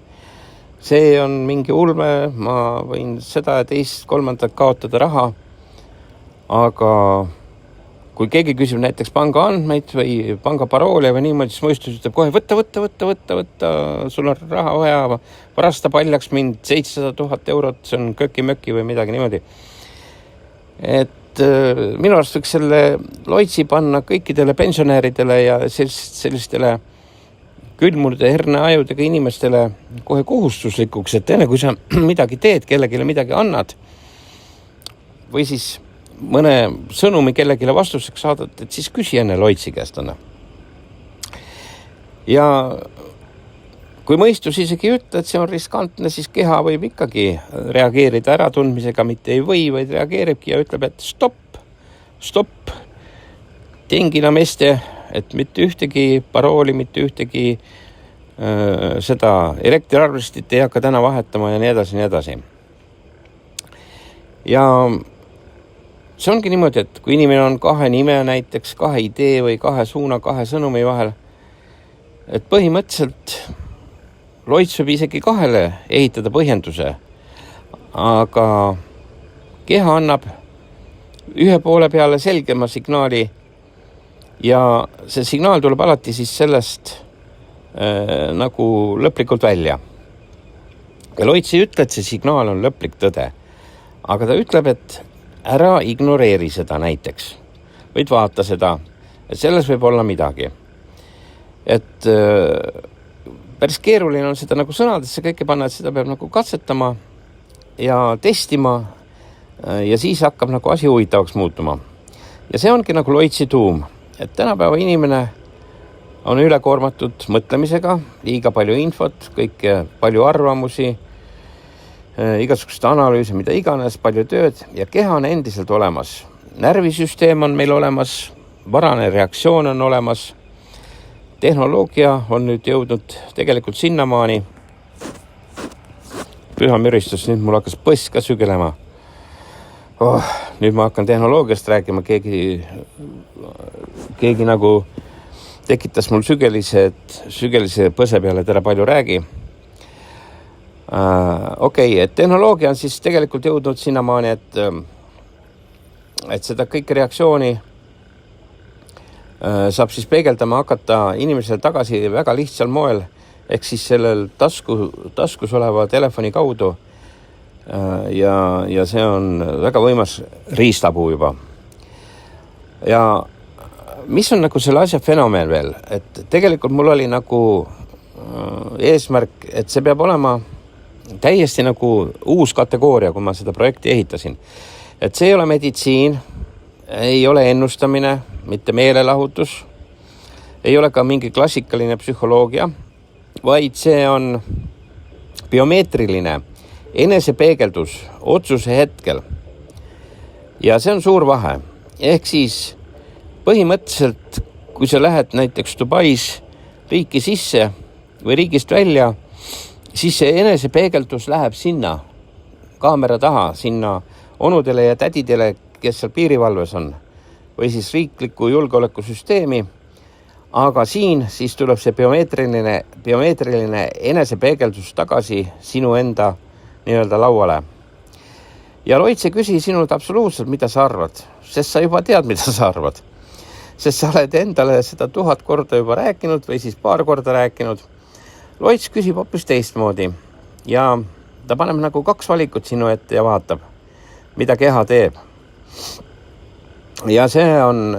See on mingi ulme, ma võin seda ja teist, kolmandat kaotada raha. Aga kui keegi küsib näiteks panga andmeid või panga paroole või niimoodi, siis mõistus ütleb kohe, võtta, sul on raha vaja, varasta paljaks mind 700 000 eurot, see on köki-möki või midagi niimoodi. Et minu arust võiks selle loitsi panna kõikidele pensionääridele ja sellistele külmunud herneajudega inimestele kohe kohustuslikuks, et enne kui sa midagi teed, kellegile midagi annad või siis mõne sõnumi kellegile vastuseks saadad, et siis küsi enne loitsi käest. Ja kui mõistus isegi ütle, et see on riskantne, siis keha võib ikkagi reageerida äratundmisega, mitte ei või, vaid reageeribki ja ütleb, et stopp, tingina meste, et mitte ühtegi parooli, mitte ühtegi seda elektriarvestit ei hakka täna vahetama ja nii edasi. Ja see ongi niimoodi, et kui inimene on kahe nime, näiteks kahe idee või kahe suuna, kahe sõnumi vahel, et põhimõtteliselt loits võib isegi kahele ehitada põhjenduse, aga keha annab ühe poole peale selgema signaali. Ja see signaal tuleb alati siis sellest nagu lõplikult välja. Ja loits ei ütle, et see signaal on lõplik tõde. Aga ta ütleb, et ära ignoreeri seda näiteks. Võid vaata seda, et selles võib olla midagi. Et päris keeruline on seda nagu sõnadesse kõike panna, et seda peab nagu katsetama ja testima ja siis hakkab nagu asi huvitavaks muutuma. Ja see ongi nagu loitsi tuum. Et tänapäeva inimene on ülekoormatud mõtlemisega, liiga palju infot, kõike palju arvamusi, igasugust analüüse, mida iganes, palju tööd ja keha on endiselt olemas. Närvisüsteem on meil olemas, varane reaktsioon on olemas, tehnoloogia on nüüd jõudnud tegelikult sinnamaani. Püha müristus, nüüd mul hakkas põss ka sügelema. Nüüd ma hakkan tehnoloogiast rääkima, keegi nagu tekitas mul sügelise põse peale, et ära palju räägi. Et tehnoloogia on siis tegelikult jõudnud sinnamaani, et seda kõike reaktsiooni saab siis peegeldama hakata inimesel tagasi väga lihtsal moel, ehk siis sellel taskus oleva telefoni kaudu. Ja see on väga võimas riistapuu juba. Ja mis on nagu selle asja fenomen veel, et tegelikult mul oli nagu eesmärk, et see peab olema täiesti nagu uus kategooria, kui ma seda projekti ehitasin. Et see ei ole meditsiin, ei ole ennustamine, mitte meelelahutus, ei ole ka mingi klassikaline psühholoogia, vaid see on biomeetriline enesepeegeldus otsuse hetkel. Ja see on suur vahe. Ehk siis põhimõtteliselt, kui sa lähed näiteks Dubais riiki sisse või riigist välja, siis see enesepeegeldus läheb sinna kaamera taha, sinna onudele ja tädidele, kes seal piirivalves on, või siis riikliku julgeolekusüsteemi. Aga siin siis tuleb see biomeetriline enesepeegeldus tagasi sinu enda nii-öelda lauale. Ja loits ei küsi sinult absoluutselt, mida sa arvad, sest sa juba tead, mida sa arvad. Sest sa oled endale seda 1000 korda juba rääkinud või siis paar korda rääkinud. Loits küsib hoopis teistmoodi ja ta paneb nagu 2 valikut sinu ette ja vaatab, mida keha teeb. Ja see on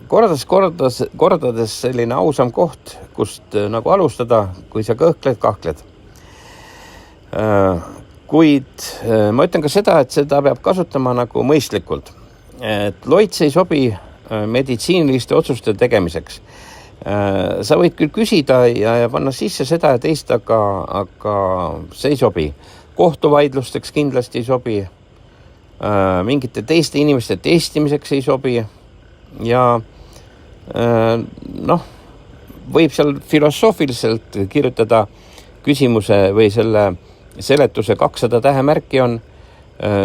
kordades selline ausam koht, kust nagu alustada, kui sa kahkled. Kuid ma ütlen ka seda, et seda peab kasutama nagu mõistlikult. Et loits ei sobi meditsiiniliste otsuste tegemiseks. Sa võid küll küsida ja panna sisse seda ja teist, aga see ei sobi. kohtuvaidlusteks kindlasti ei sobi, mingite teiste inimeste testimiseks ei sobi ja võib seal filosoofiliselt kirjutada küsimuse või selle seletuse 200 tähemärki on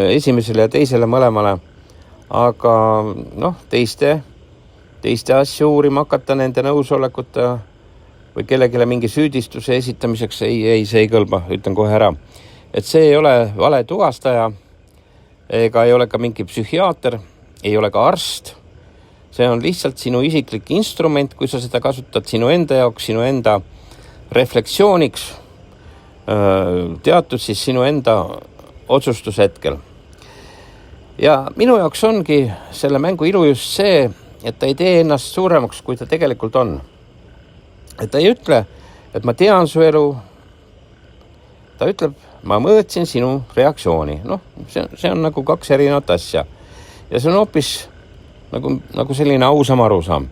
esimesele ja teisele mõlemale, aga teiste asju uurima hakata nende nõusolekuta või kellegile mingi süüdistuse esitamiseks see ei kõlba, ütlen kohe ära. Et see ei ole vale tuvastaja, ega ei ole ka mingi psühhiaater, ei ole ka arst. See on lihtsalt sinu isiklik instrument, kui sa seda kasutad sinu enda jaoks, sinu enda reflektsiooniks, teatud siis sinu enda otsustushetkel. Ja minu jaoks ongi selle mängu ilu just see, et ta ei tee ennast suuremaks, kui ta tegelikult on. Et ta ei ütle, et ma tean su elu, ta ütleb, ma mõõtsin sinu reaktsiooni. See on nagu 2 erinevat asja. Ja see on hoopis nagu selline ausam arusaam.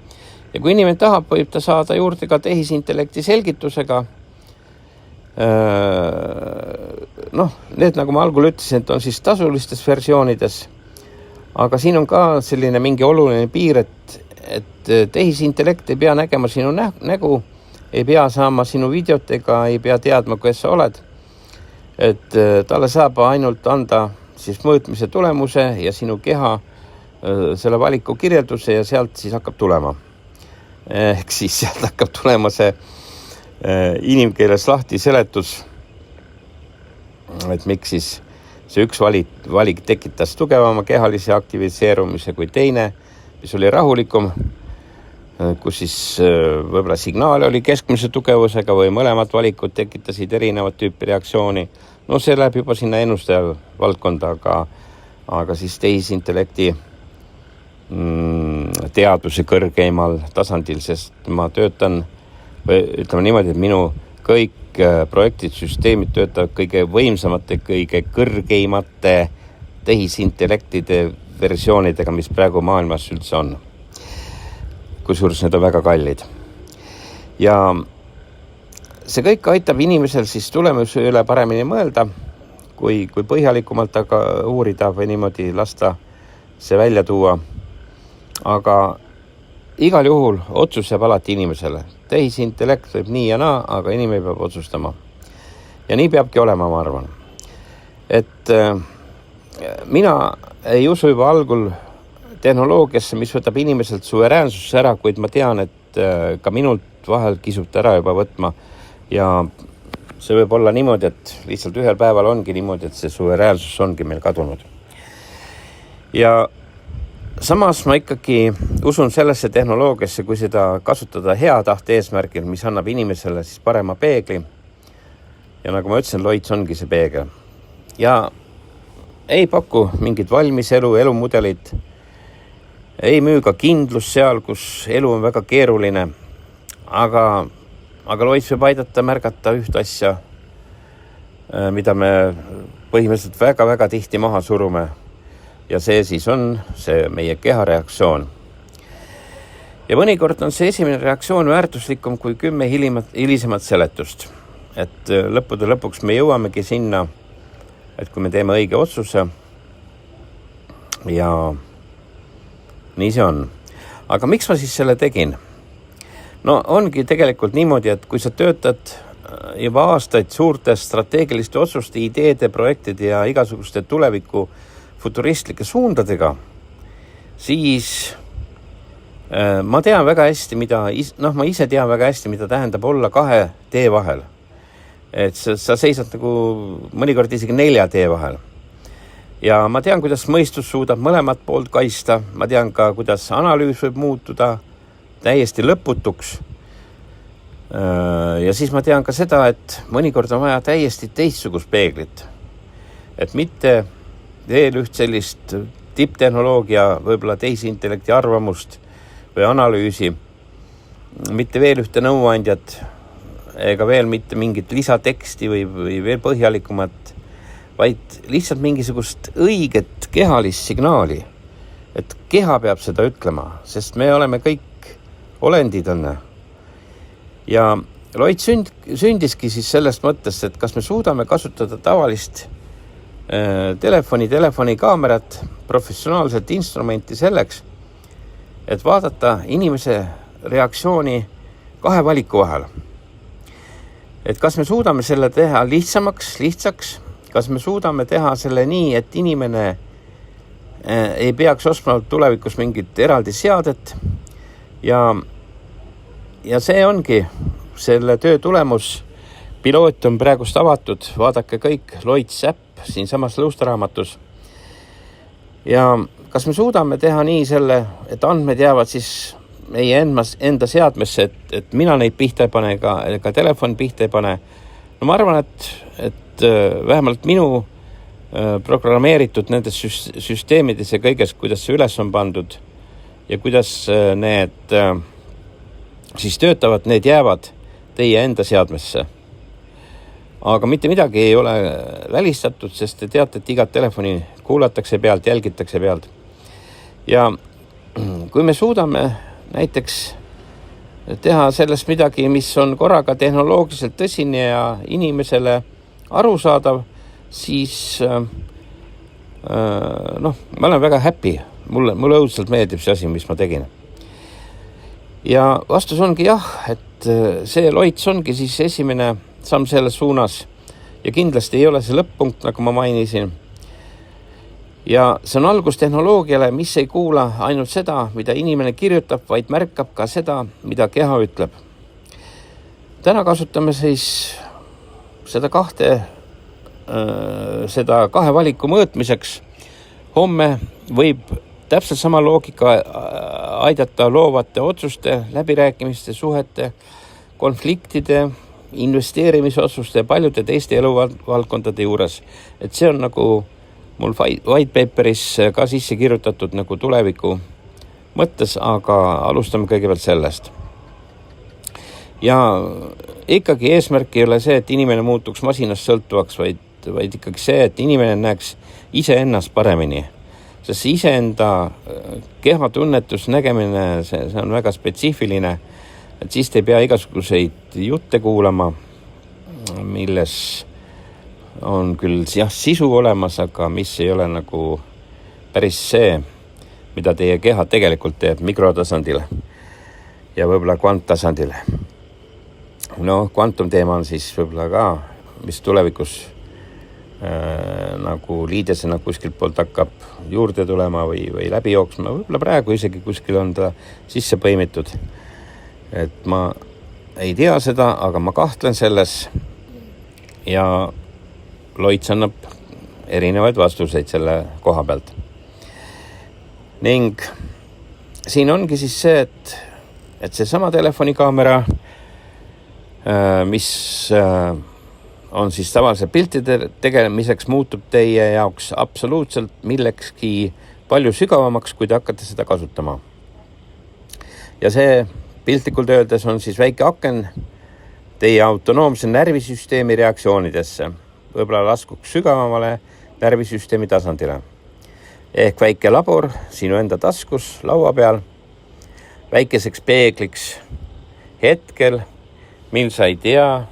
Ja kui inimene tahab, võib ta saada juurde ka tehisintellekti selgitusega. Need, nagu ma algul ütlesin, et on siis tasulistes versioonides. Aga siin on ka selline mingi oluline piir, et tehisintellekt ei pea nägema sinu nägu, ei pea saama sinu videot ega ei pea teadma, kuidas sa oled. Et talle saab ainult anda siis mõõtmise tulemuse ja sinu keha selle valiku kirjelduse ja sealt siis hakkab tulema. Ehk siis sealt hakkab tulema see inimkeeles lahti seletus, et miks siis see üks valik tekitas tugevama kehalise aktiviseerumise kui teine, mis oli rahulikum, kus siis võib-olla signaal oli keskmise tugevusega või mõlemad valikud tekitasid erinevat tüüpi reaktsiooni. See läheb juba sinna ennustaja valdkonda, aga siis tehisintellekti teaduse kõrgeimal tasandil, sest ma töötan, ütleme niimoodi, et minu kõik projektid, süsteemid töötavad kõige võimsamate, kõige kõrgeimate tehisintellektide versioonidega, mis praegu maailmas üldse on. Kusjuures need on väga kallid. Ja see kõik aitab inimesel siis tulemuse üle paremini mõelda, kui põhjalikumalt aga uurida või niimoodi lasta see välja tuua. Aga igal juhul otsus jääb alati inimesele. Tehisintellekt võib nii ja naa, aga inimene peab otsustama. Ja nii peabki olema, ma arvan. Et mina ei usu juba algul tehnoloogiasse, mis võtab inimeselt suveräänsusse ära, kuid ma tean, et ka minult vahel kisub ära juba võtma. Ja see võib olla niimoodi, et lihtsalt ühel päeval ongi niimoodi, et see suveräänsus ongi meil kadunud. Ja samas ma ikkagi usun sellesse tehnoloogiasse, kui seda kasutada hea tahte eesmärgil, mis annab inimesele siis parema peegli. Ja nagu ma ütlesin, Loits ongi see peegel. Ja ei paku mingit valmis elumudelit, ei müü ka kindlus seal, kus elu on väga keeruline, aga Loits võib aidata märgata üht asja, mida me põhimõtteliselt väga-väga tihti maha surume. Ja see siis on see meie keha reaktsioon. Ja mõnikord on see esimene reaktsioon väärtuslikum kui 10 hilisemat seletust. Et lõppude lõpuks me jõuamegi sinna, et kui me teeme õige otsuse ja nii see on. Aga miks ma siis selle tegin? Ongi tegelikult niimoodi, et kui sa töötad juba aastaid suurte strateegiliste otsuste, ideede, projektide ja igasuguste tuleviku futuristlike suundadega, siis ma tean väga hästi, ma ise tean väga hästi, mida tähendab olla 2 tee vahel. Et sa seisad nagu mõnikord isegi 4 tee vahel. Ja ma tean, kuidas mõistus suudab mõlemat poolt kaista. Ma tean ka, kuidas analüüs võib muutuda täiesti lõputuks. Ja siis ma tean ka seda, et mõnikord on vaja täiesti teistsugust peeglit. Et mitte veel üht sellist tipptehnoloogia, võib-olla tehisintellekti arvamust või analüüsi, mitte veel ühte nõuandjat ega veel mitte mingit lisateksti või veel põhjalikumat, vaid lihtsalt mingisugust õiget kehalist signaali. Et keha peab seda ütlema, sest me oleme kõik olendid õnne. Ja Loit sündiski siis sellest mõttest, et kas me suudame kasutada tavalist telefoni kaamerat, professionaalset instrumenti selleks, et vaadata inimese reaktsiooni kahe valiku vahel. Et kas me suudame selle teha lihtsaks, kas me suudame teha selle nii, et inimene ei peaks ostma tulevikus mingit eraldi seadet ja see ongi selle töö tulemus. Piloot on praegust avatud, vaadake kõik, Loits äpp siinsamas Lõustaraamatus. Ja kas me suudame teha nii selle, et andmed jäävad siis meie enda seadmesse, et mina neid pihta ei pane ega telefon pihta ei pane. No ma arvan, et vähemalt minu programmeeritud nendes süsteemides ja kõiges, kuidas see üles on pandud ja kuidas need siis töötavad, need jäävad teie enda seadmesse. Aga mitte midagi ei ole välistatud, sest te teate, et igat telefoni kuulatakse pealt, jälgitakse pealt. Ja kui me suudame näiteks teha sellest midagi, mis on korraga tehnoloogiliselt tõsine ja inimesele arusaadav, siis ma olen väga happy. Mulle õudselt meeldib see asi, mis ma tegin. Ja vastus ongi jah, et see Loits ongi siis esimene samm selles suunas ja kindlasti ei ole see lõpp-punkt, nagu ma mainisin. Ja see on algus tehnoloogiale, mis ei kuula ainult seda, mida inimene kirjutab, vaid märkab ka seda, mida keha ütleb. Täna kasutame siis seda kahe valiku mõõtmiseks. Homme võib täpselt sama loogika aidata loovate otsuste, läbirääkimiste, suhete, konfliktide, investeerimisotsuste ja paljude teiste eluvaldkondade juures. Et see on nagu mul white paperis ka sisse kirjutatud nagu tuleviku mõttes, aga alustame kõigepealt sellest. Ja ikkagi eesmärk ei ole see, et inimene muutuks masinast sõltuvaks, vaid ikkagi see, et inimene näeks iseennast paremini. Sest see iseenda kehva tunnetus nägemine, see on väga spetsiifiline, et siis te ei pea igasuguseid jutte kuulama, milles on küll sisu olemas, aga mis ei ole nagu päris see, mida teie keha tegelikult teeb mikrotasandile ja võib-olla kvanttasandile. Kvantumteema on siis võib-olla ka, mis tulevikus nagu liidesena kuskilt poolt hakkab juurde tulema või läbi jooksma. Võib-olla praegu isegi kuskil on ta sisse põimitud. Et ma ei tea seda, aga ma kahtlen selles ja Loits annab erinevaid vastuseid selle koha pealt. Ning siin ongi siis see, et see sama telefonikaamera, mis on siis tavalise piltide tegelemiseks, muutub teie jaoks absoluutselt millekski palju sügavamaks, kui te hakkate seda kasutama. Ja see piltlikult öeldes on siis väike aken teie autonoomse närvisüsteemi reaktsioonidesse. Võib-olla laskuks sügavamale närvisüsteemi tasandile. Ehk väike labor sinu enda taskus laua peal, väikeseks peegliks hetkel, mil sa ei tea,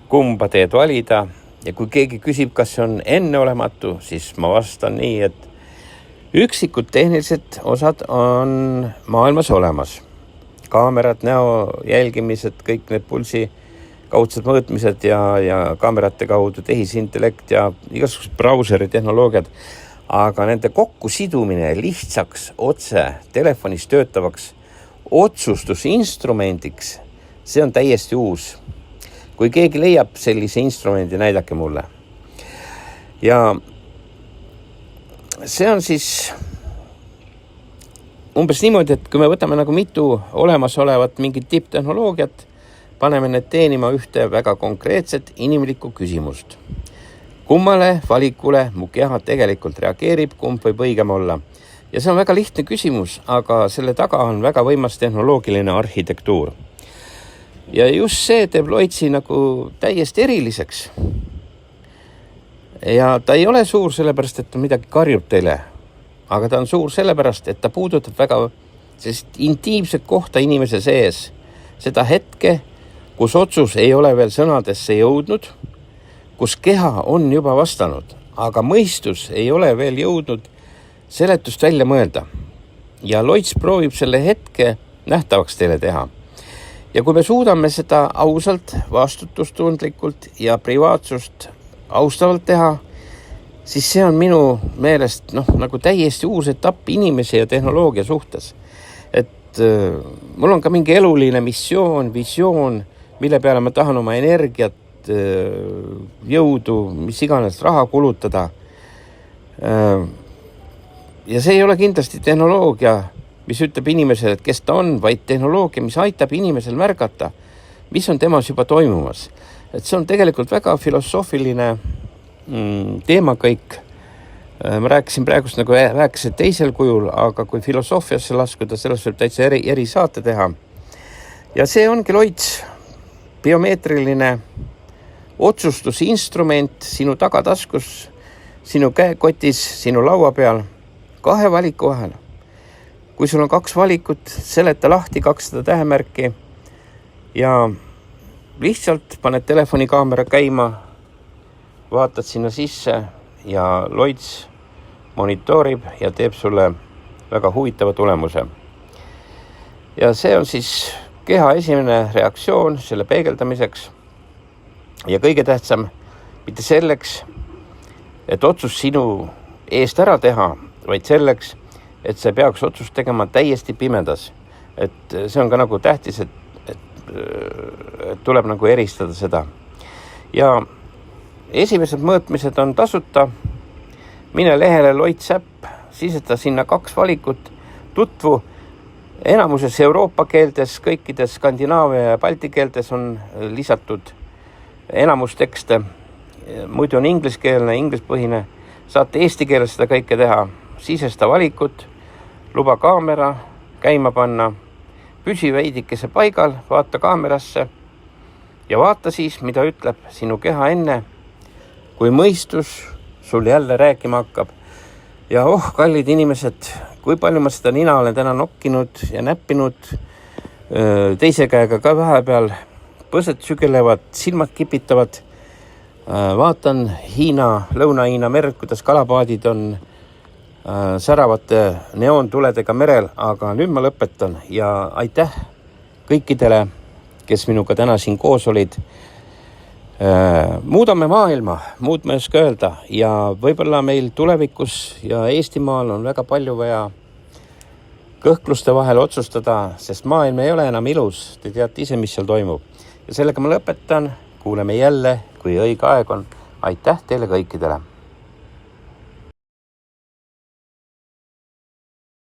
kumba teed valida. Ja kui keegi küsib, kas see on enneolematu, siis ma vastan nii, et üksikud tehnilised osad on maailmas olemas. Kaamerad, näo jälgimised, kõik need pulsi kaudsed mõõtmised ja kaamerate kaudu tehisintellekt ja igasugused brauseri tehnoloogiad. Aga nende kokkusidumine lihtsaks otse telefonis töötavaks otsustusinstrumendiks, see on täiesti uus. Kui keegi leiab sellise instrumendi, näidake mulle. Ja see on siis umbes niimoodi, et kui me võtame nagu mitu olemasolevat mingit tipptehnoloogiat, paneme need teenima ühte väga konkreetset inimlikku küsimust. Kummale valikule mu keha tegelikult reageerib, kumb võib õigem olla? Ja see on väga lihtne küsimus, aga selle taga on väga võimas tehnoloogiline arhitektuur. Ja just see teeb Loitsi nagu täiesti eriliseks. Ja ta ei ole suur sellepärast, et ta midagi karjub teile, aga ta on suur sellepärast, et ta puudutab väga sellist intiimset kohta inimese sees. seda hetke, kus otsus ei ole veel sõnadesse jõudnud, kus keha on juba vastanud, aga mõistus ei ole veel jõudnud seletust välja mõelda. Ja Loits proovib selle hetke nähtavaks teile teha. Ja kui me suudame seda ausalt, vastutustundlikult ja privaatsust austavalt teha, siis see on minu meelest nagu täiesti uus etapp inimese ja tehnoloogia suhtes. Et mul on ka mingi eluline missioon, visioon, mille peale ma tahan oma energiat, jõudu, mis iganes raha kulutada. Ja see ei ole kindlasti tehnoloogia, mis ütleb inimesele, et kes ta on, vaid tehnoloogia, mis aitab inimesel märgata, mis on temas juba toimumas. Et see on tegelikult väga filosoofiline teema kõik. Ma rääkisin praegust nagu rääkisin teisel kujul, aga kui filosoofiasse laskuda, sellest võib täitsa eri saate teha. Ja see ongi Loits, biomeetriline otsustusinstrument sinu tagataskus, sinu käekotis, sinu laua peal, 2 valiku vahel. Kui sul on 2 valikut, seleta lahti 200 tähemärki ja lihtsalt paned telefonikaamera käima, vaatad sinna sisse ja Loits monitoorib ja teeb sulle väga huvitava tulemuse. Ja see on siis keha esimene reaktsioon selle peegeldamiseks. Ja kõige tähtsam, mitte selleks, et otsus sinu eest ära teha, vaid selleks, et see peaks otsust tegema täiesti pimedas. Et see on ka nagu tähtis, et tuleb nagu eristada seda. Ja esimesed mõõtmised on tasuta. Mine lehele Loits äpp, sisesta sinna 2 valikut, tutvu. Enamuses Euroopa keeltes, kõikides Skandinaavia ja Balti keeltes on lisatud enamus tekste. Muidu on inglisepõhine. Saate eesti keeles seda kõike teha. Sisesta valikut, luba kaamera käima panna, püsi veidikese paigal, vaata kaamerasse ja vaata siis, mida ütleb sinu keha enne, kui mõistus sul jälle rääkima hakkab. Ja kallid inimesed, kui palju ma seda nina olen täna nokkinud ja näppinud, teise käega ka vahepeal, põsed sügelevad, silmad kipitavad, vaatan Lõuna-Hiina merd, kuidas kalapaadid on säravate neoontuledega merel, aga nüüd ma lõpetan ja aitäh kõikidele, kes minuga täna siin koos olid. Muudame maailma, muud ma ei oska öelda ja võib-olla meil tulevikus ja Eestimaal on väga palju vaja kõhkluste vahel otsustada, sest maailm ei ole enam ilus, te teate ise, mis seal toimub. Ja sellega ma lõpetan, kuuleme jälle, kui õige aeg on. Aitäh teile kõikidele!